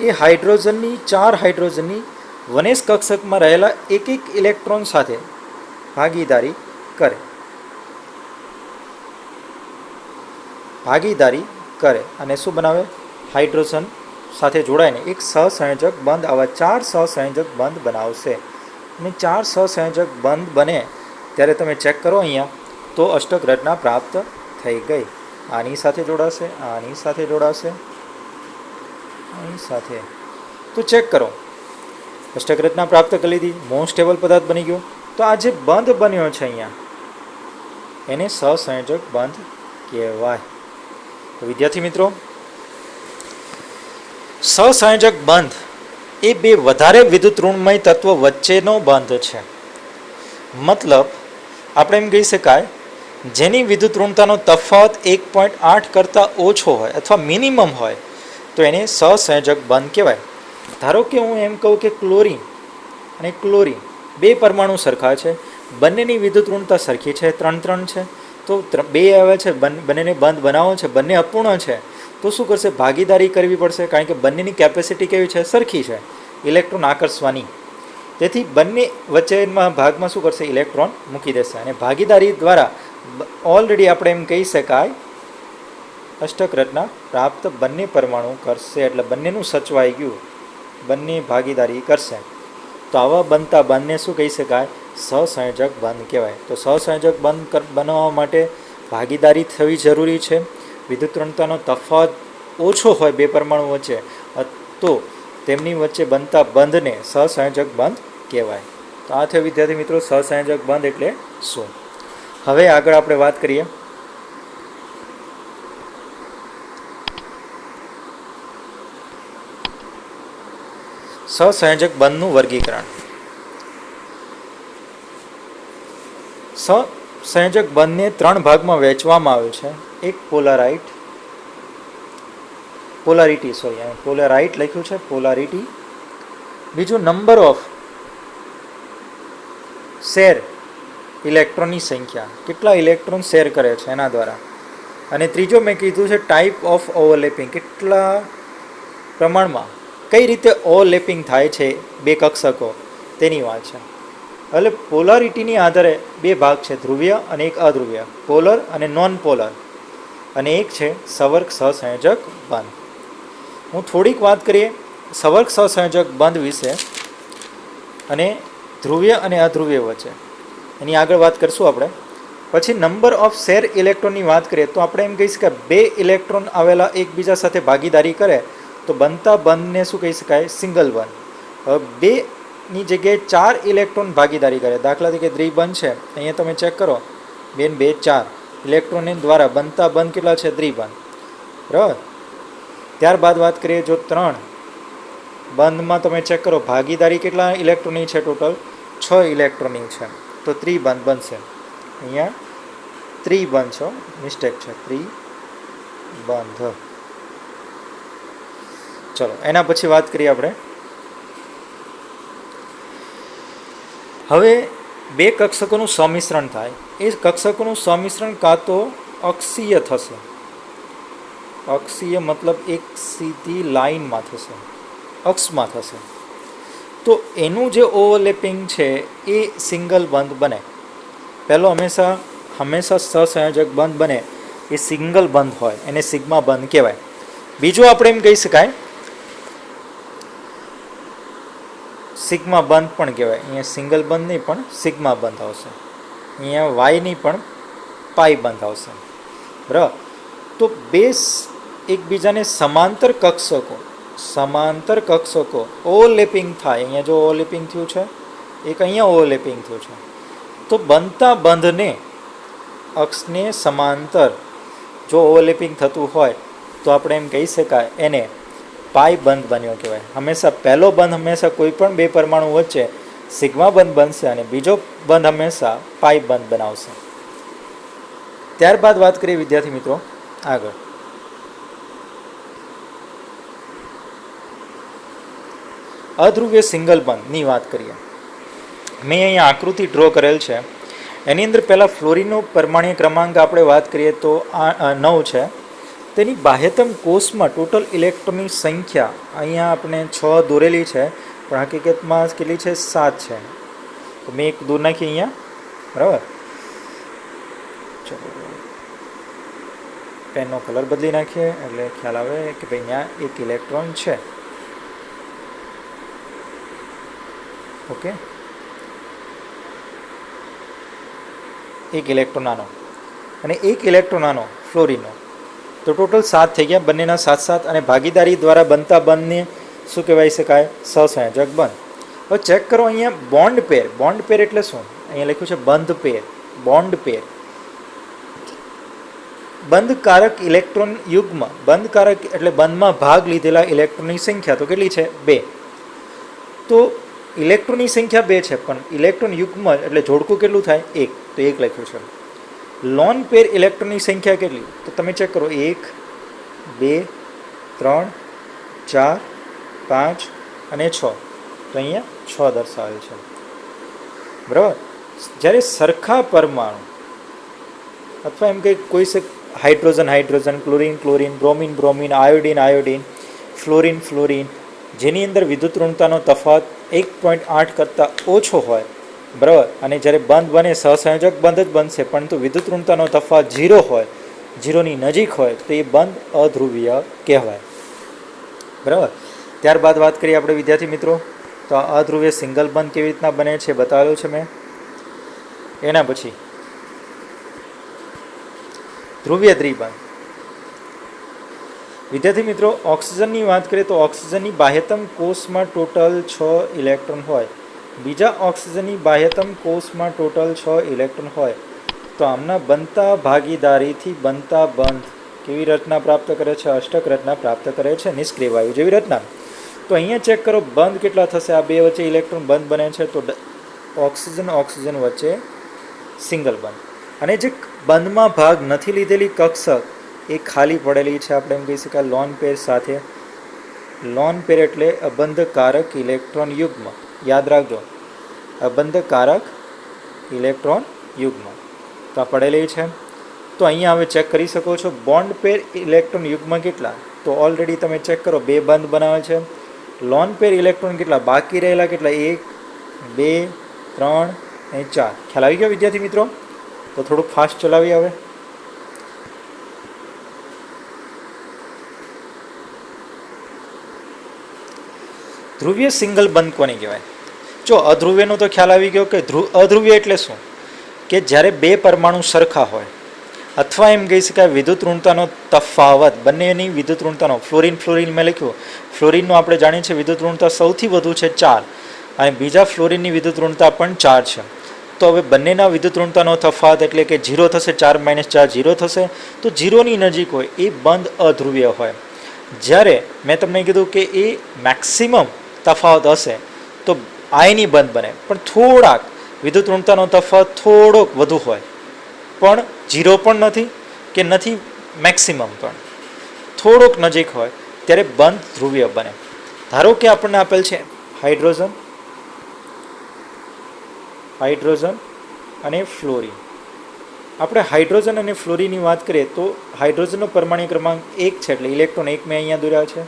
એ હાઇડ્રોજનની વનેશ કક્ષકમાં રહેલા એક ઇલેક્ટ્રોન સાથે ભાગીદારી કરે અને શું બનાવે? હાઇડ્રોજન સાથે જોડાઈને એક સહસંયોજક બંધ, આવા 4 સહસંયોજક બંધ બનાવશે. અને 4 સહસંયોજક બંધ બને ત્યારે તમે ચેક કરો અહીંયા, તો અષ્ટક રચના પ્રાપ્ત થઈ ગઈ. આની સાથે જોડાશે, આની સાથે જોડાશે, આની સાથે. તો ચેક કરો, અષ્ટક રચના પ્રાપ્ત કરી લીધી, મોસ્ટ સ્ટેબલ પદાર્થ બની ગયો. તો આ જે બંધ બન્યો છે અહીંયા, એને સહસંયોજક બંધ કહેવાય. તો વિદ્યાર્થી મિત્રો, સહસંયોજક બંધ એ બે વધારે વિદ્યુત ઋણમય તત્વો વચ્ચેનો બંધ છે. મતલબ આપણે એમ કહી શકાય, જેની વિદ્યુત ઋણતાનો તફાવત 1.8 કરતાં ઓછો હોય અથવા મિનિમમ હોય તો એને સહસંયોજક બંધ કહેવાય. ધારો કે હું એમ કહું કે ક્લોરીન અને ક્લોરીન બે પરમાણુ સરખા છે, બંનેની વિદ્યુત ઋણતા સરખી છે, 3 છે. તો બે આવે છે, બંનેને બંધ બનાવવો છે, બંને અપૂર્ણ છે. તો શું કરશે? ભાગીદારી કરવી પડશે, કારણ કે બંનેની કેપેસિટી કેવી છે? સરખી છે ઇલેક્ટ્રોન આકર્ષવાની. તેથી બંને વચ્ચેના ભાગમાં શું કરશે? ઇલેક્ટ્રોન મૂકી દેશે. અને ભાગીદારી દ્વારા ઓલરેડી આપણે એમ કહી શકાય અષ્ટક રચના પ્રાપ્ત બંને પરમાણુ કરશે. એટલે બંનેનું સચવાઈ ગયું, બંને ભાગીદારી કરશે. તો આવા બનતા બંધને શું કહી શકાય? સહસંયોજક બંધ કહેવાય. તો સહસંયોજક બંધ બનાવવા માટે ભાગીદારી થવી જરૂરી છે. વિદ્યુત ઋણતાનો તફાવત ઓછો હોય બે પરમાણુ વચ્ચે, તો તેમની વચ્ચે બનતા બંધને સહસંયોજક બંધ કહેવાય. તો આ થયો વિદ્યાર્થી મિત્રો સહસંયોજક બંધ એટલે શું. હવે આગળ આપણે વાત કરીએ સહસંયોજક બંધનું વર્ગીકરણ. સહસંયોજક બંધને 3 ભાગમાં વહેંચવામાં આવ્યું છે. એક પોલારિટી લખ્યું છે, પોલારિટી. બીજું નંબર ઓફ શેર, ઇલેક્ટ્રોનની સંખ્યા, કેટલા ઇલેક્ટ્રોન શેર કરે છે એના દ્વારા. અને ત્રીજો મેં કીધું છે ટાઈપ ઓફ ઓવરલેપિંગ, કેટલા પ્રમાણમાં કઈ રીતે ઓવરલેપિંગ થાય છે બે કક્ષકો, તેની વાત છે. એટલે પોલારિટીની આધારે બે ભાગ છે, ધ્રુવીય અને એક અધ્રુવીય, પોલર અને નોન પોલર, અને એક છે સવર્ગ સહસંયોજક બંધ. હું થોડીક વાત કરીએ સવર્ગ સહસંયોજક બંધ વિશે અને ધ્રુવીય અને અધ્રુવીય વચ્ચે, એની આગળ વાત કરીશું આપણે. પછી નંબર ઓફ શેર ઇલેક્ટ્રોનની વાત કરીએ તો આપણે એમ કહી શકાય બે ઇલેક્ટ્રોન આવેલા એકબીજા સાથે ભાગીદારી કરે તો બનતા બંધને શું કહી શકાય? સિંગલ બંધ. હવે બેની જગ્યાએ 4 ઇલેક્ટ્રોન ભાગીદારી કરે, દાખલા તરીકે દ્વિબંધ છે, અહીંયા તમે ચેક કરો, 2 2 4 ઇલેક્ટ્રોન દ્વારા બનતા બંધ કેટલા છે? દ્વિબંધ. બરાબર. ત્યારબાદ વાત કરીએ જો 3 બંધમાં તમે ચેક કરો ભાગીદારી કેટલા ઇલેક્ટ્રોનની છે? ટોટલ 6 ઇલેક્ટ્રોનની છે, તો ત્રિબંધ બનશે. અહીંયા ત્રિબંધ છે, મિસ્ટેક છે, ત્રિબંધ. ચલો એના પછી વાત કરીએ આપણે. હવે બે કક્ષકોનું સંમિશ્રણ થાય, એ કક્ષકોનું સંમિશ્રણ કાં તો અક્ષીય થશે, અક્ષીય મતલબ એક સીધી લાઈનમાં થશે, અક્ષમાં થશે, તો એનું જે ઓવરલેપિંગ છે એ સિંગલ બંધ બને. પહેલો હંમેશા સહસંયોજક બંધ બને એ સિંગલ બંધ હોય, એને સિગ્મા બંધ કહેવાય. બીજું આપણે એમ કહી શકાય સિગ્મા બંધ પણ કહેવાય. અહીંયા સિંગલ બંધ નહીં પણ સિગ્મા બંધ આવશે, અહીંયા વાયની પણ પાઈ બંધ આવશે. બરાબર. તો બે એકબીજાને સમાંતર કક્ષકો ઓવરલેપિંગ થાય. અહીંયા જો ઓવરલેપિંગ થયું છે, એક અહીંયા ઓવરલેપિંગ થયું છે, તો બનતા બંધને અક્ષને સમાંતર જો ઓવરલેપિંગ થતું હોય તો આપણે એમ કહી શકાય એને પાઈ બંધ બન્યો કહેવાય. હંમેશા પહેલો બંધ હંમેશા કોઈ પણ બે પરમાણુ વચ્ચે સિગ્મા બંધ બનશે અને બીજો બંધ હંમેશા પાઈ બંધ બનાવશે. ત્યારબાદ વાત કરીએ વિદ્યાર્થી મિત્રો આગળ. અધ્રુવીય સિંગલ બંધની વાત કરીએ. મેં અહીંયા આકૃતિ ડ્રો કરેલ છે. એની અંદર પહેલાં ફ્લોરિનનો પરમાણ્વીય ક્રમાંક આપણે વાત કરીએ તો 9 છે. તેની બાહ્યતમ કોષમાં ટોટલ ઇલેક્ટ્રોનની સંખ્યા અહીંયા આપણે 6 દોરેલી છે, પણ હકીકતમાં કેટલી છે? 7 છે. તો મેં એક દૂર નાખી અહીંયા, બરાબર. ચલો પેનનો કલર બદલી નાખીએ એટલે ખ્યાલ આવે કે ભાઈ અહીંયા એક ઇલેક્ટ્રોન છે. ઓકે, એક ઇલેક્ટ્રોન આનો અને એક ઇલેક્ટ્રોન આનો ફ્લોરિનનો, તો ટોટલ 7 થઈ ગયા. બંનેના 7-7 અને ભાગીદારી દ્વારા બનતા બંધને શું કહેવાય શકાય? સહસંયોજક બંધ. હવે ચેક કરો અહીંયા બોન્ડ પેર. બોન્ડ પેર એટલે શું? અહીંયા લખ્યું છે બંધ પેર. બોન્ડ પેર બંધકારક ઇલેક્ટ્રોન યુગ્મ. બંધકારક એટલે બંધમાં ભાગ લીધેલા ઇલેક્ટ્રોનની સંખ્યા તો કેટલી છે? 2. તો ઇલેક્ટ્રોનની સંખ્યા 2 છે, પણ ઇલેક્ટ્રોન યુગ્મ એટલે જોડકું કેટલું થાય? 1. તો 1 લખ્યું છે. લોન પેર ઇલેક્ટ્રોનની સંખ્યા કેટલી? તો તમે ચેક કરો 1, 2, 3, 4, 5 અને 6. તો અહીંયા 6 દર્શાવેલ છે, બરાબર. જ્યારે સરખા પરમાણુ અથવા એમ કંઈક કોઈ છે hydrogen hydrogen, chlorine chlorine, bromine bromine, iodine iodine, fluorine fluorine, જેની અંદર વિદ્યુત ઋણતાનો તફાવત 1.8 કરતાં ઓછો હોય, બરાબર, અને જ્યારે બંધ બને સહસંયોજક બંધ જ બનશે, પરંતુ વિદ્યુત ઋણતાનો તફાવત 0 હોય, 0ની નજીક હોય, તો એ બંધ અધ્રુવીય કહેવાય, બરાબર. ત્યારબાદ વાત કરીએ આપણે વિદ્યાર્થી મિત્રો, તો આ અધ્રુવીય સિંગલ બંધ કેવી રીતના બને છે બતાવેલું છે મેં. એના પછી ધ્રુવીય દ્વિબંધ. વિદ્યાર્થી મિત્રો, ઓક્સિજનની વાત કરીએ તો ઓક્સિજનની બાહ્યતમ કોષમાં ટોટલ 6 ઇલેક્ટ્રોન હોય, બીજા ઓક્સિજનની બાહ્યતમ કોષમાં ટોટલ 6 ઇલેક્ટ્રોન હોય, તો આમના બનતા ભાગીદારીથી બનતા બંધ કેવી રચના પ્રાપ્ત કરે છે? અષ્ટક રચના પ્રાપ્ત કરે છે, નિષ્ક્રિય વાયુ જેવી રચના. તો અહીંયા ચેક કરો બંધ કેટલા થશે? આ બે વચ્ચે ઇલેક્ટ્રોન બંધ બને છે, તો ઓક્સિજન ઓક્સિજન વચ્ચે સિંગલ બંધ. અને જે બંધમાં ભાગ નથી લીધેલી કક્ષક એ ખાલી પડેલી છે, આપણે એમ કહી શકાય લોન પેર સાથે. લોન પેર એટલે અબંધકારક ઇલેક્ટ્રોન યુગ્મ. યાદ રાખજો, અબંધકારક ઇલેક્ટ્રોન યુગ્મ. તો આ પડેલી છે. તો અહીંયા હવે ચેક કરી શકો છો બોન્ડ પેર ઇલેક્ટ્રોન યુગ્મ કેટલા? તો ઓલરેડી તમે ચેક કરો 2 બંધ બનાવે છે. લોન પેર ઇલેક્ટ્રોન કેટલા બાકી રહેલા? કેટલા? 1, 2, 3 અને 4. ખ્યાલ આવી ગયો વિદ્યાર્થી મિત્રો? તો થોડુંક ફાસ્ટ ચલાવી આવે. ધ્રુવીય સિંગલ બંધ કોને કહેવાય? જો અધ્રુવ્યનો તો ખ્યાલ આવી ગયો કે અધ્રુવ્ય એટલે શું? કે જ્યારે બે પરમાણુ સરખા હોય, અથવા એમ કહી શકાય વિદ્યુત ઋણતાનો તફાવત, બંનેની વિદ્યુત ઋણતાનો, ફ્લોરિન ફ્લોરિન મેં લખ્યું, ફ્લોરિનનો આપણે જાણીએ છીએ વિદ્યુત ઋણતા સૌથી વધુ છે 4, અને બીજા ફ્લોરિનની વિદ્યુત ઋણતા પણ 4 છે. તો હવે બંનેના વિદ્યુત ઋણતાનો તફાવત એટલે કે 0 થશે, 4 - 4 0 થશે. તો 0ની નજીક હોય એ બંધ અધ્રુવ્ય હોય. જ્યારે મેં તમને કીધું કે એ મેક્સિમમ તફાવત હશે તો આયની બંધ બને, પણ થોડાક વિદ્યુત ઋણતાનો તફાવત થોડોક વધુ હોય, પણ 0 પણ નથી કે નથી મેક્સિમમ, પણ થોડોક નજીક હોય, ત્યારે બંધ ધ્રુવીય બને. ધારો કે આપણને આપેલ છે હાઇડ્રોજન અને ફ્લોરિન. આપણે હાઇડ્રોજન અને ફ્લોરિનની વાત કરીએ તો હાઇડ્રોજનનો પરમાણુ ક્રમાંક 1 છે, એટલે ઇલેક્ટ્રોન 1 મેં અહીંયા દોર્યા છે.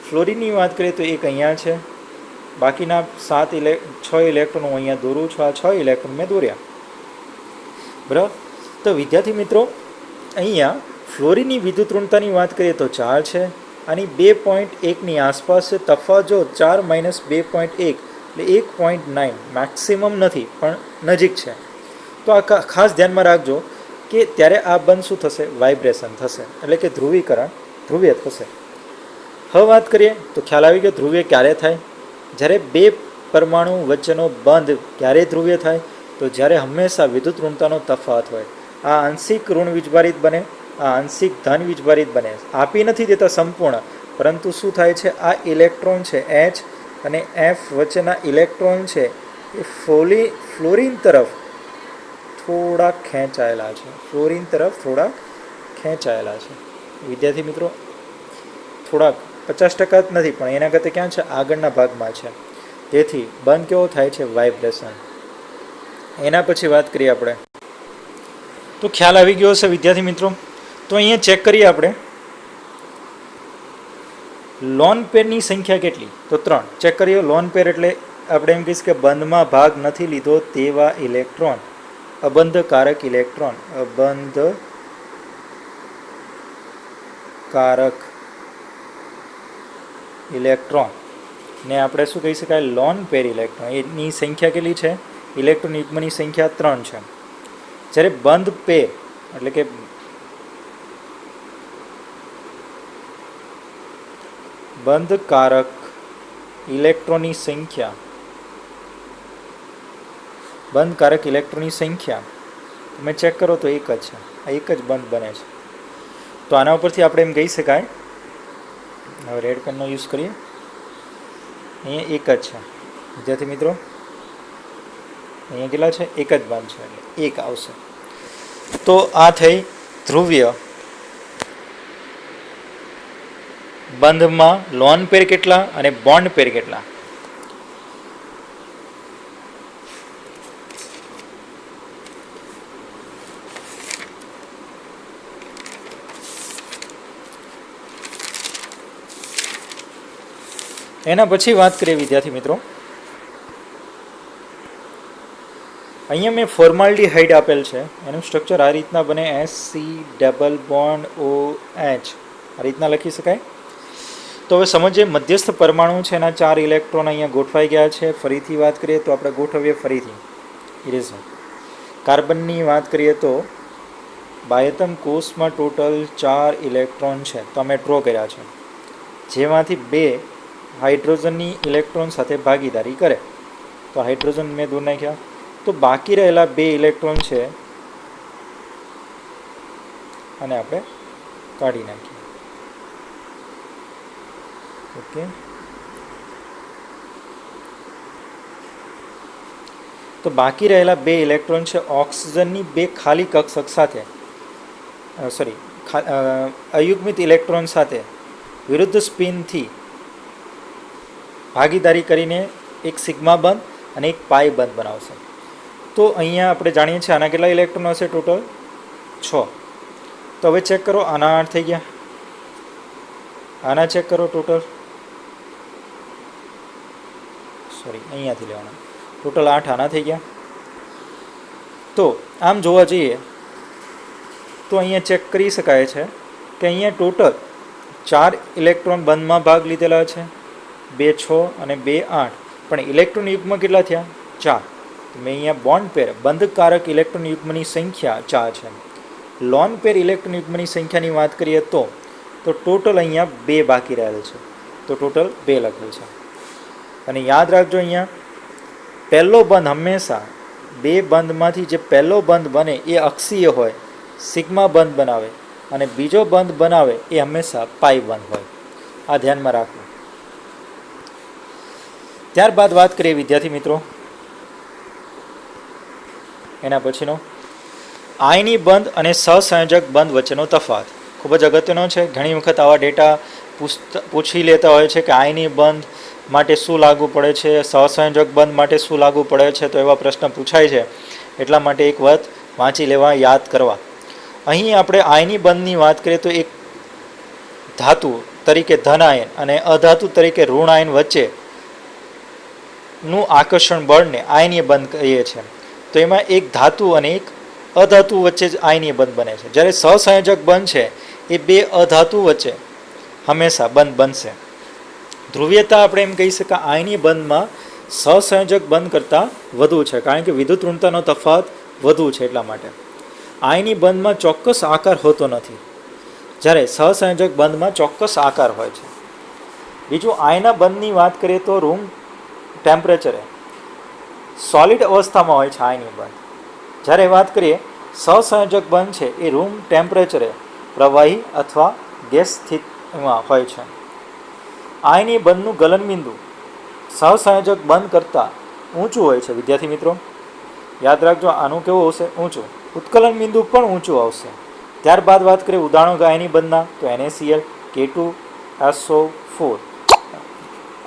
ફ્લોરિનની વાત કરીએ તો 1 અહીંયા છે, બાકીના 6 ઇલેક્ટ્રોન હું અહીંયા દોરું છું. આ 6 ઇલેક્ટ્રોન મેં દોર્યા, બરાબર. તો વિદ્યાર્થી મિત્રો, અહીંયા ફ્લોરિનની વિદ્યુત ઋણતાની વાત કરીએ તો 4 છે, અને 2.1ની આસપાસ છે. તફાવત જો 4 - 2.1 એટલે 1.9, મેક્સિમમ નથી પણ નજીક છે. તો આ ખાસ ધ્યાનમાં રાખજો કે ત્યારે આ બંધ શું થશે? વાઇબ્રેશન થશે, એટલે કે ધ્રુવીય થશે. હવે વાત કરીએ તો ખ્યાલ આવી ગયો ધ્રુવીય ક્યારે થાય? જ્યારે બે પરમાણુ વચ્ચેનો બંધ ક્યારે ધ્રુવીય થાય? તો જ્યારે હંમેશા વિદ્યુત ઋણતાનો તફાવત હોય. આ આંશિક ઋણ વીજભારિત બને આ આંશિક ધન વીજભારિત બને છે. આપી નથી દેતા સંપૂર્ણ, પરંતુ શું થાય છે, આ ઇલેક્ટ્રોન છે એચ અને એફ વચ્ચેના ઇલેક્ટ્રોન છે એ ફ્લોરિન તરફ થોડાક ખેંચાયેલા છે. ફ્લોરિન તરફ થોડાક ખેંચાયેલા છે. વિદ્યાર્થી મિત્રો, થોડાક 50% જ નથી, પણ એના કરતાં ક્યાં છે, આગળના ભાગમાં છે. તેથી બંધ કેવો થાય છે, વાઇબ્રેશન. એના પછી વાત કરીએ આપણે, તો ખ્યાલ આવી ગયો હશે વિદ્યાર્થી મિત્રો. તો અહીંયા ચેક કરીએ આપણે, લોન પેરની સંખ્યા કેટલી, તો 3. ચેક કરીએ. લોન પેર એટલે આપણે એમ કહીશું કે બંધમાં ભાગ નથી લીધો તેવા ઇલેક્ટ્રોન, અબંધકારક ઇલેક્ટ્રોન, અબંધકારક ઇલેક્ટ્રોન ને આપણે શું કહી શકાય, લોન પેર ઇલેક્ટ્રોન. એની સંખ્યા કેટલી છે, ઇલેક્ટ્રોન યુગ્મની સંખ્યા 3 છે. જ્યારે બંધ પેર એટલે કે બંધકારક ઇલેક્ટ્રોનની સંખ્યા, બંધકારક ઇલેક્ટ્રોનની સંખ્યા તમે ચેક કરો તો 1 જ છે. આ 1 જ બંધ બને છે. તો આના ઉપરથી આપણે એમ કહી શકાય, હવે રેડ પેનનો યુઝ કરીએ, અહીંયા 1 જ છે વિદ્યાર્થી મિત્રો. અહીંયા કેટલા છે, 1 જ બંધ છે એટલે 1 આવશે. તો આ થઈ ધ્રુવીય બંધમાં લોન પેર કેટલા અને બોન્ડ પેર કેટલા. એના પછી વાત કરીએ વિદ્યાર્થી મિત્રો, અહીંયા મેં ફોર્માલ્ડીહાઇડ આપેલ છે. એનું સ્ટ્રક્ચર આ રીતના બને, SC ડબલ બોન્ડ OH, આ રીતના લખી શકાય. તો હવે સમજીએ, મધ્યસ્થ પરમાણુ છે એના 4 ઇલેક્ટ્રોન અહીંયા ગોઠવાઈ ગયા છે. ફરીથી વાત કરીએ તો આપણે ગોઠવીએ ફરીથી ઇરેઝર. કાર્બનની વાત કરીએ તો બાહ્યતમ કોષમાં ટોટલ 4 ઇલેક્ટ્રોન છે, તો અમે ડ્રો કર્યા છે, જેમાંથી 2 હાઇડ્રોજનની ઇલેક્ટ્રોન સાથે ભાગીદારી કરે. તો હાઇડ્રોજન મેં દૂર નાખ્યા. તો બાકી રહેલા 2 ઇલેક્ટ્રોન છે અને આપણે કાઢી નાખીએ. ઓકે, તો બાકી રહેલા 2 ઇલેક્ટ્રોન છે ઓક્સિજનની 2 ખાલી કક્ષક સાથે, અયુગ્મિત ઇલેક્ટ્રોન સાથે વિરુદ્ધ સ્પિનથી ભાગીદારી કરીને એક સિગ્મા બંધ અને એક પાઈ બંધ બનાવશે. તો અહીંયા આપણે જાણીએ છીએ આના કેટલા ઇલેક્ટ્રોન હશે, ટોટલ 6. તો હવે ચેક કરો, આના 8 થઈ ગયા, આના ચેક કરો ટોટલ, અહીંયાથી લેવાના, ટોટલ 8 આના થઈ ગયા. તો આમ જોવા જઈએ તો અહીંયા ચેક કરી શકાય છે કે અહીંયા ટોટલ 4 ઇલેક્ટ્રોન બંધમાં ભાગ લીધેલા છે, 2 6 અને 2 8, પણ ઇલેક્ટ્રોન યુગ્મ કેટલા થયા, 4. મેં અહીંયા બોન્ડ પેર બંધકારક ઇલેક્ટ્રોન યુગ્મની સંખ્યા 4 છે. લોન પેર ઇલેક્ટ્રોન યુગ્મની સંખ્યાની વાત કરીએ તો ટોટલ અહીંયા 2 બાકી રહેલ છે, તો ટોટલ 2 લખેલ છે. અને યાદ રાખજો, અહીંયા પહેલો બંધ હંમેશા 2 બંધમાંથી જે પહેલો બંધ બને એ અક્ષીય હોય, સિગ્મા બંધ બનાવે, અને બીજો બંધ બનાવે એ હંમેશા પાઈ બંધ હોય. આ ધ્યાનમાં રાખવું. ત્યારબાદ વાત કરીએ વિદ્યાર્થી મિત્રો એના પછીનો, આયની બંધ અને સહસંયોજક બંધ વચ્ચેનો તફાવત ખૂબ જ અગત્યનો છે. ઘણી વખત આવા ડેટા પૂછી લેતા હોય છે કે આયની બંધ માટે શું લાગુ પડે છે, સહસંયોજક બંધ માટે શું લાગુ પડે છે. તો એવા પ્રશ્ન પૂછાય છે, એટલા માટે એક વાત વાંચી લેવા, યાદ કરવા. અહીં આપણે આયની બંધની વાત કરીએ તો એક ધાતુ તરીકે ધન આયન અને અધાતુ તરીકે ઋણ આયન વચ્ચેનું આકર્ષણ બળને આયનીય બંધ કહીએ છીએ. તો એમાં એક ધાતુ અને એક અધાતુ વચ્ચે જ આયનીય બંધ બને છે. જ્યારે સહસંયોજક બંધ છે એ 2 અધાતુ વચ્ચે હંમેશા બંધ બનશે. ધ્રુવીયતા આપણે એમ કહી શકાય આયનીય બંધમાં સહસંયોજક બંધ કરતાં વધુ છે, કારણ કે વિદ્યુત ઋણતાનો તફાવત વધુ છે. એટલા માટે આયનીય બંધમાં ચોક્કસ આકાર હોતો નથી, જ્યારે સહસંયોજક બંધમાં ચોક્કસ આકાર હોય છે. બીજું, આયના બંધની વાત કરીએ તો રૂમ ટેમ્પરેચરે સોલિડ અવસ્થામાં હોય છે આયનીય બંધ. જ્યારે વાત કરીએ સહસંયોજક બંધ છે એ રૂમ ટેમ્પરેચરે પ્રવાહી અથવા ગેસ સ્થિતિમાં હોય છે. આયની બંધનું ગલનબિંદુ સહસંયોજક બંધ કરતાં ઊંચું હોય છે. વિદ્યાર્થી મિત્રો યાદ રાખજો, આનું કેવું આવશે? ઊંચું. ઉત્કલન બિંદુ પણ ઊંચું આવશે. ત્યારબાદ વાત કરીએ ઉદાહરણો આયની બંધના, તો NaCl, K2SO4.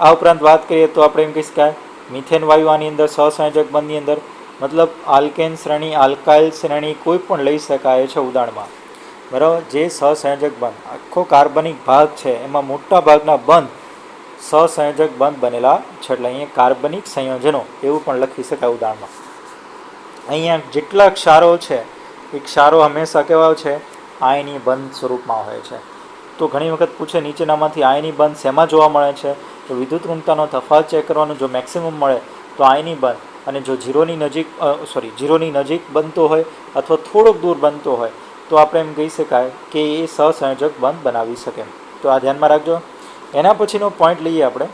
આ ઉપરાંત વાત કરીએ તો આપણે એમ કહી શકાય મિથેન વાયુ આની અંદર સહસંયોજક બંધની અંદર, મતલબ આલ્કેન શ્રેણી, આલ્કાઇલ શ્રેણી કોઈ પણ લઈ શકાય છે ઉદાહરણમાં. બરાબર, જે સહસંયોજક બંધ આખો કાર્બનિક ભાગ છે એમાં મોટા ભાગના બંધ સહસંયોજક બંધ બનેલા છે. એટલે અહીંયા કાર્બનિક સંયોજનો એવું પણ લખી શકાય ઉદાહરણમાં. અહીંયા જેટલા ક્ષારો છે એ ક્ષારો હંમેશા કેવા છે? આયની બંધ સ્વરૂપમાં હોય છે. તો ઘણી વખત પૂછે નીચેનામાંથી આયની બંધ શેમાં જોવા મળે છે? તો વિદ્યુત ઋણતાનો તફાવત ચેક કરવાનો. જો મેક્સિમમ મળે તો આયની બંધ, અને જો ઝીરોની નજીક બનતો હોય અથવા થોડોક દૂર બનતો હોય તો આપણે એમ કહી શકાય કે એ સહસંયોજક બંધ બનાવી શકે. તો આ ધ્યાનમાં રાખજો. એના પછીનો પોઈન્ટ લઈએ આપણે,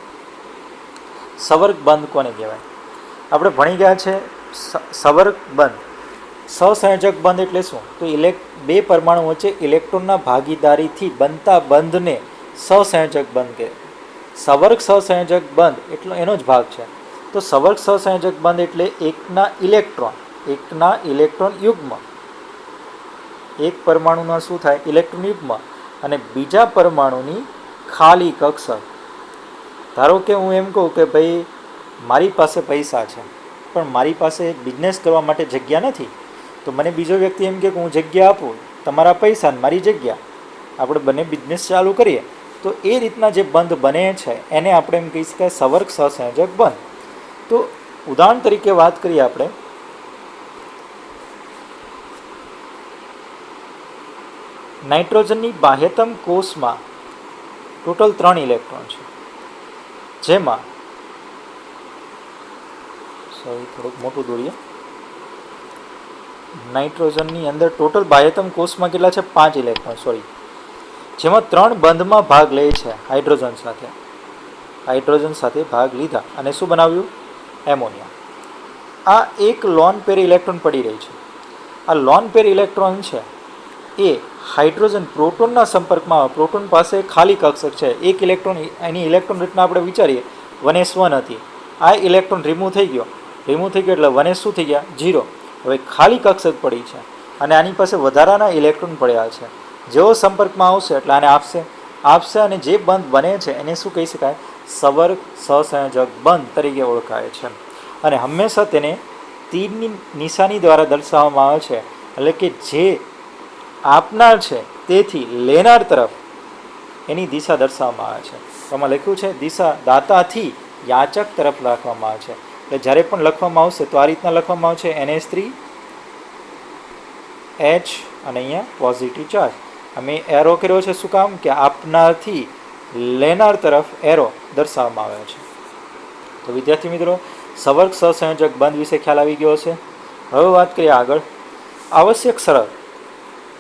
સવર્ગ બંધ કોને કહેવાય? આપણે ભણી ગયા છે સવર્ગ બંધ. સહસંયોજક બંધ એટલે શું? તો બે પરમાણુ વચ્ચે ઇલેક્ટ્રોનના ભાગીદારીથી બનતા બંધને સહસંયોજક બંધ કહે. સવર્ગ સહસંયોજક બંધ એટલો એનો જ ભાગ છે. તો સવર્ગ સહસંયોજક બંધ એટલે એકના ઇલેક્ટ્રોન યુગ્મ, એક પરમાણુના શું થાય? ઇલેક્ટ્રોન યુગ્મ, અને બીજા પરમાણુની ખાલી કક્ષક. ધારો કે હું એમ કહું કે ભાઈ મારી પાસે પૈસા છે પણ મારી પાસે બિઝનેસ કરવા માટે જગ્યા નથી, તો મને બીજો વ્યક્તિ એમ કે હું જગ્યા આપું, તમારા પૈસા ને મારી જગ્યા, આપણે બંને બિઝનેસ ચાલુ કરીએ. તો એ રીતના જે બંધ બને છે એને આપણે એમ કહી શકાય સવર્ગ સહસંયોજક બંધ. તો ઉદાહરણ તરીકે વાત કરીએ આપણે, નાઇટ્રોજનની બાહ્યતમ કોષમાં ટોટલ 3 ઇલેક્ટ્રોન છે, જેમાં થોડુંક મોટું દોરીએ. નાઇટ્રોજનની અંદર ટોટલ બાહ્યતમ કોષમાં કેટલા છે? 5 ઇલેક્ટ્રોન, જેમાં 3 બંધમાં ભાગ લે છે હાઇડ્રોજન સાથે ભાગ લીધા અને શું બનાવ્યું? એમોનિયા. આ એક લોન પેર ઇલેક્ટ્રોન પડી રહી છે. આ લોન પેર ઇલેક્ટ્રોન છે એ હાઇડ્રોજન પ્રોટોનના સંપર્કમાં આવે. પ્રોટોન પાસે ખાલી કક્ષક છે, એક ઇલેક્ટ્રોન. એની ઇલેક્ટ્રોન રચના આપણે વિચારીએ 1s1 હતી, આ ઇલેક્ટ્રોન રિમૂવ થઈ ગયો એટલે 1s શું થઈ ગયા? 0. હવે ખાલી કક્ષક પડી છે અને આની પાસે વધારાના ઇલેક્ટ્રોન પડ્યા છે. જેવો સંપર્કમાં આવશે એટલે આને આપશે, અને જે બંધ બને છે એને શું કહી શકાય? સવર્ગ સહસંયોજક બંધ તરીકે ઓળખાય છે. અને હંમેશા તેને તીરની નિશાની દ્વારા દર્શાવવામાં આવે છે. એટલે કે જે આપનાર છે તેથી લેનાર તરફ એની દિશા દર્શાવવામાં આવે છે. આમાં લખ્યું છે દિશા દાતાથી યાચક તરફ લખવામાં આવે છે. એટલે જ્યારે પણ લખવામાં આવશે તો આ રીતના લખવામાં આવશે NH3H અને અહીંયા પોઝિટિવ ચાર્જ. અમે એરો કર્યો છે, શું કામ? કે આપનારથી લેનાર તરફ એરો દર્શાવવામાં આવે છે. તો વિદ્યાર્થી મિત્રો, સવર્ગ સહસંયોજક બંધ વિશે ખ્યાલ આવી ગયો છે. હવે વાત કરીએ આગળ આવશ્યક શરત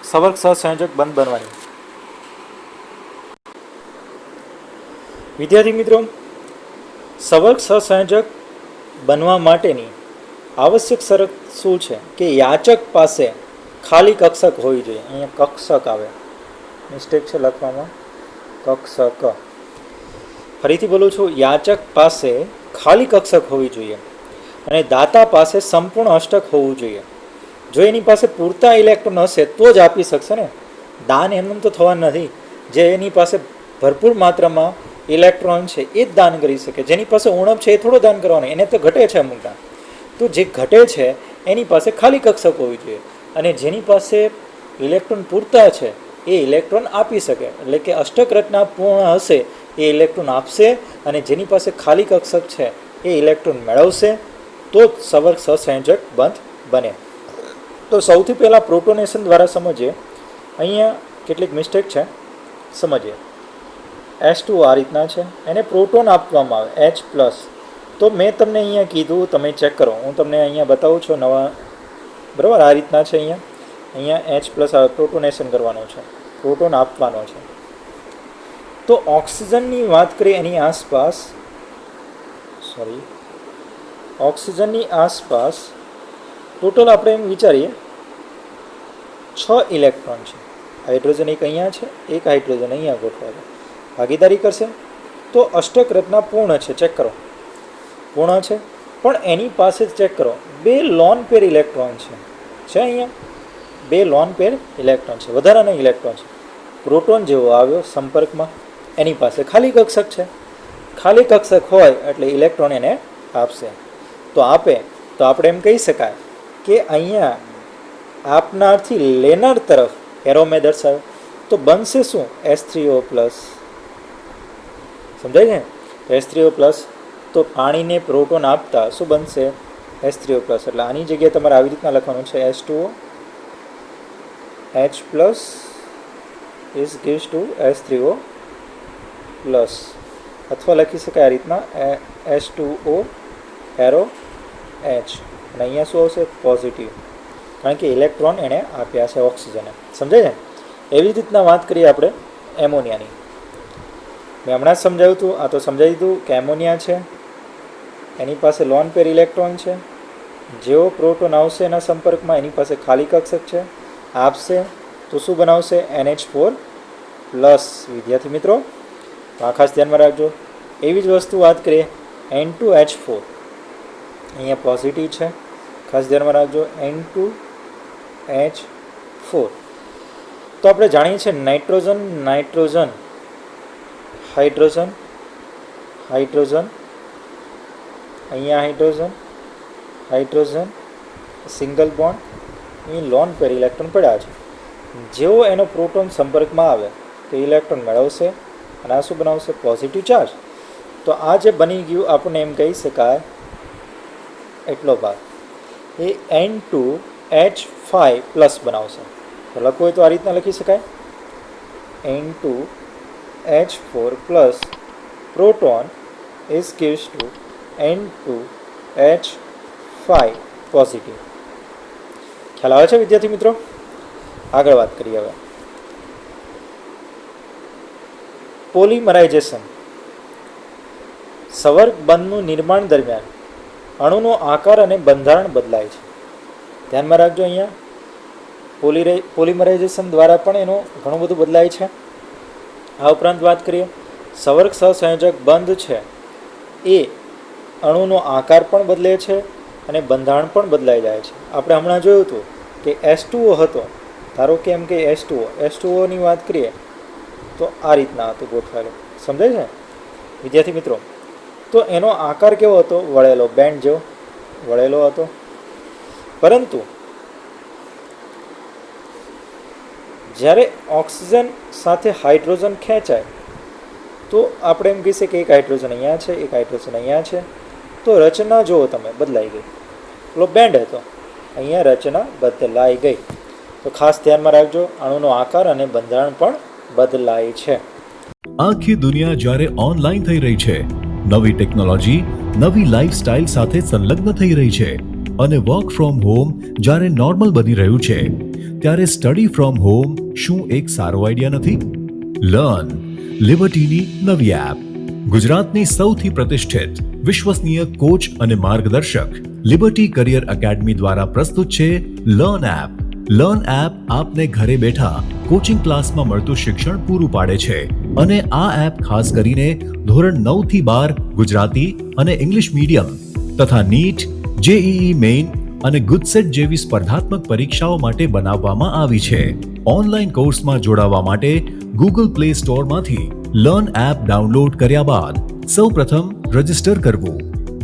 સવર્ગ સહસંયોજક બંધ બનવાની. વિદ્યાર્થી મિત્રો, સવર્ગ સહસંયોજક બનવા માટેની આવશ્યક શરત શું છે? કે યાચક પાસે ખાલી કક્ષક હોવી જોઈએ. અહીંયા કક્ષક આવે, મિસ્ટેક છે લખવામાં, કક્ષક. ફરીથી બોલું છું, યાચક પાસે ખાલી કક્ષક હોવી જોઈએ અને દાતા પાસે સંપૂર્ણ અષ્ટક હોવું જોઈએ. જો એની પાસે પૂરતા ઇલેક્ટ્રોન હશે તો જ આપી શકશે ને. દાન એમનું તો થવાનું નથી. જે એની પાસે ભરપૂર માત્રામાં ઇલેક્ટ્રોન છે એ જ દાન કરી શકે. જેની પાસે ઉણપ છે એ થોડો દાન કરવાનો, એને તો ઘટે છે અમુક દાન. તો જે ઘટે છે એની પાસે ખાલી કક્ષક હોવી જોઈએ, અને જેની પાસે ઇલેક્ટ્રોન પૂરતા છે એ ઇલેક્ટ્રોન આપી શકે. એટલે કે અષ્ટક રચના પૂર્ણ હશે એ ઇલેક્ટ્રોન આપશે, અને જેની પાસે ખાલી કક્ષક છે એ ઇલેક્ટ્રોન મેળવશે, તો જ સવર્ગ સહસંયોજક બંધ બને. તો સૌથી પહેલાં પ્રોટોનેશન દ્વારા સમજીએ. અહીંયા કેટલીક મિસ્ટેક છે, સમજીએ. H2 આ રીતના છે, એને પ્રોટોન આપવામાં આવે H+. તો મેં તમને અહીંયા કીધું, તમે ચેક કરો, હું તમને અહીંયા બતાવું છું નવા, બરાબર? આ રીતના છે. અહીંયા H+ આવે, પ્રોટોનેશન કરવાનું છે, પ્રોટોન આપવાનો છે. તો ઓક્સિજનની વાત કરીએ, એની આસપાસ ટોટલ આપણે એમ વિચારીએ 6 ઇલેક્ટ્રોન છે. હાઇડ્રોજન એક અહીંયા છે, એક હાઇડ્રોજન અહીંયા ગોઠવાયેલો, ભાગીદારી કરશે તો અષ્ટક રચના પૂર્ણ છે. ચેક કરો, પૂર્ણ છે. પણ એની પાસે જ ચેક કરો, 2 લોન પેર ઇલેક્ટ્રોન છે અહીંયા 2 લોન પેર ઇલેક્ટ્રોન છે, વધારાના ઇલેક્ટ્રોન છે. પ્રોટોન જેવો આવ્યો સંપર્કમાં, એની પાસે ખાલી કક્ષક છે. ખાલી કક્ષક હોય એટલે ઇલેક્ટ્રોન એને આપશે. તો આપે તો આપણે એમ કહી શકાય કે અહીંયા આપનારથી લેનાર તરફ એરો મેં દર્શાવ્યો તો બનશે શું? H3O plus. સમજાય છે? H3O plus. તો પાણીને પ્રોટોન આપતા શું બનશે? H3O plus. એટલે આની જગ્યાએ તમારે આવી રીતના લખવાનું છે H2O H plus is gives to H3O plus, અથવા લખી શકાય આ રીતના H2O એરો H, અને અહીંયા શું આવશે? પોઝિટિવ, કારણ કે ઇલેક્ટ્રોન એણે આપ્યા છે ઓક્સિજને. સમજાય છે? એવી જ રીતના વાત કરીએ આપણે એમોનિયાની. મેં હમણાં જ સમજાવ્યું હતું, આ તો સમજાવી દીધું કે એમોનિયા છે, એની પાસે લોન પેર ઇલેક્ટ્રોન છે. જેવો પ્રોટોન આવશે એના સંપર્કમાં એની પાસે ખાલી કક્ષક છે, આપશે તો શું બનાવશે? NH4 plus. વિદ્યાર્થી મિત્રો આ ખાસ ધ્યાનમાં રાખજો. એવી જ વસ્તુ વાત કરીએ N2H4, અહીંયા પોઝિટિવ છે, ખાસ ધ્યાનમાં રાખજો N2H4. તો આપણે જાણીએ છીએ નાઇટ્રોજન નાઇટ્રોજન હાઇડ્રોજન હાઇડ્રોજન, અહીંયા હાઇડ્રોજન હાઇડ્રોજન સિંગલ બોન્ડ, અહીં લોન પેર ઇલેક્ટ્રોન પડ્યા છે. જેવો એનો પ્રોટોન સંપર્કમાં આવે તો ઇલેક્ટ્રોન મેળવશે અને આ શું બનાવશે? Positive charge. તો આ જે બની ગયું આપણને એમ કહી શકાય એટલો ભાગ એ N2H5 પ્લસ બનાવશે. તો લખવું હોય તો આ રીતના લખી શકાય N2H4 plus proton is gives to N2H5 positive. ખ્યાલ આવે છે વિદ્યાર્થી મિત્રો? આગળ વાત કરીએ હવે. પોલિમરાઇઝેશન. સવર્ગ બંધનું નિર્માણ દરમિયાન અણુનો આકાર અને બંધારણ બદલાય છે. ધ્યાનમાં રાખજો, અહીંયા પોલિમરાઇઝેશન દ્વારા પણ એનો ઘણું બધું બદલાય છે. આ ઉપરાંત વાત કરીએ સવર્ગ સહસંયોજક બંધ છે એ અણુનો આકાર પણ બદલે છે અને બંધારણ પણ બદલાઈ જાય છે. આપણે હમણાં જોયું હતું કે H2O હતો, ધારો કે એમ કે H2Oની વાત કરીએ તો આ રીતના હતું ગોઠવાયેલો. સમજાય છે વિદ્યાર્થી મિત્રો? તો એનો આકાર કેવો હતો? વળેલો, બેન્ડ જેવો વળેલો હતો. પરંતુ જ્યારે ઓક્સિજન સાથે હાઇડ્રોજન ખેંચાય તો આપણે એમ કહીએ કે એક હાઇડ્રોજન અહીંયા છે, એક હાઇડ્રોજન અહીંયા છે, તો રચના જુઓ તમે બદલાઈ ગઈ. પેલો બેન્ડ હતો, અહીંયા રચના બદલાઈ ગઈ. તો ખાસ ધ્યાનમાં રાખજો, અણુનો આકાર અને બંધારણ પણ બદલાય છે. આખી દુનિયા જ્યારે ઓનલાઈન થઈ રહી છે, નવી ટેકનોલોજી નવી લાઈફસ્ટાઈલ સાથે સંલગ્ન થઈ રહી છે અને વર્ક ફ્રોમ હોમ જ્યારે નોર્મલ બની રહ્યું છે, ત્યારે સ્ટડી ફ્રોમ હોમ શું એક સારો આઈડિયા નથી? લર્ન લિબર્ટીની નવી એપ. ગુજરાતની સૌથી પ્રતિષ્ઠિત વિશ્વસનીય કોચ અને માર્ગદર્શક લિબર્ટી કરિયર એકેડમી દ્વારા પ્રસ્તુત છે લર્ન એપ. લર્ન એપ આપને ઘરે બેઠા કોચિંગ ક્લાસમાં મળતું શિક્ષણ પૂરું પાડે છે અને આ એપ ખાસ કરીને ધોરણ 9 થી 12 ગુજરાતી અને ઇંગ્લિશ મીડિયમ તથા નીટ, જેઈઈ મેઇન અને ગુજસેટ જેવી સ્પર્ધાત્મક પરીક્ષાઓ માટે બનાવવામાં આવી છે. ઓનલાઈન કોર્સમાં જોડાવા માટે ગૂગલ પ્લે સ્ટોરમાંથી લર્ન એપ ડાઉનલોડ કર્યા બાદ સૌપ્રથમ રજિસ્ટર કરવું,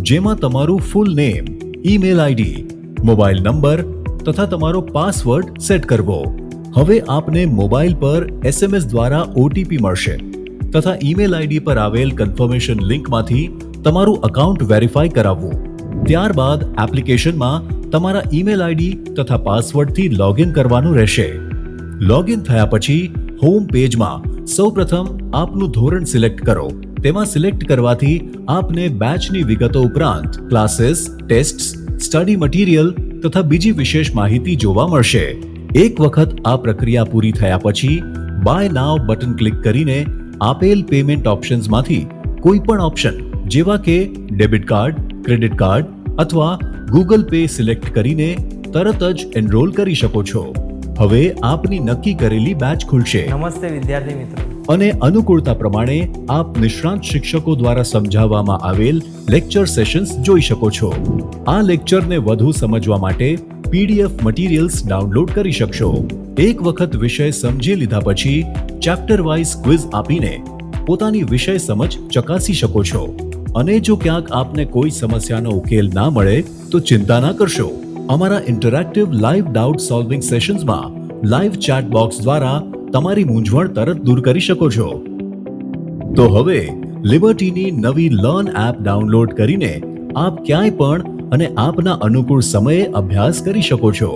જેમાં તમારું full name, email ID, mobile number તથા તમારો પાસવર્ડ સેટ કરવો. હવે આપને મોબાઈલ પર SMS દ્વારા OTP મળશે તથા ઈમેલ આઈડી પર આવેલ કન્ફર્મેશન લિંકમાંથી તમારું અકાઉન્ટ વેરીફાઈ કરાવવું. ત્યારબાદ એપ્લિકેશનમાં તમારા ઈમેલ આઈડી તથા પાસવર્ડથી લોગિન કરવાનું રહેશે. લોગિન થયા પછી હોમ પેજમાં સૌપ્રથમ આપનું ધોરણ સિલેક્ટ કરો. તેમાં સિલેક્ટ કરવાથી આપને બેચની વિગતો ઉપરાંત ક્લાસીસ, ટેસ્ટ્સ, સ્ટડી મટીરિયલ તથા બીજી વિશેષ માહિતી જોવા મળશે. એક વખત આ પ્રક્રિયા પૂરી થયા પછી બાય નાવ બટન ક્લિક કરીને આપેલ પેમેન્ટ ઓપ્શન્સમાંથી કોઈ પણ ઓપ્શન જેવા કે ડેબિટ કાર્ડ, ક્રેડિટ કાર્ડ અથવા ગૂગલ પે સિલેક્ટ કરીને તરત જ એનરોલ કરી શકો છો. હવે આપની નક્કી કરેલી બેચ ખુલશે નમસ્તે વિદ્યાર્થી મિત્રો. અને અનુકૂળતા પ્રમાણે આપ નિષ્ણાંત શિક્ષકો દ્વારા સમજાવવામાં આવેલ લેક્ચર સેશન્સ જોઈ શકો છો. આ લેક્ચરને વધુ સમજવા માટે પીડીએફ મટીરિયલ્સ ડાઉનલોડ કરી શકશો. એક વખત વિષય સમજી લીધા પછી ચેપ્ટર વાઇઝ ક્વિઝ આપીને પોતાની વિષય સમજ ચકાસી શકો છો. અને જો ક્યાંક આપને કોઈ સમસ્યાનો ઉકેલ ના મળે તો ચિંતા ના કરશો. અમારા ઇન્ટરેક્ટિવ લાઈવ ડાઉટ સોલ્વિંગ સેશન્સમાં લાઈવ ચેટ બોક્સ દ્વારા તમારી મૂંઝવણ તરત દૂર કરી શકો છો. તો હવે લિબર્ટીની નવી લર્ન એપ ડાઉનલોડ કરીને આપ ક્યાંય પણ અને આપના અનુકૂળ સમયે અભ્યાસ કરી શકો છો.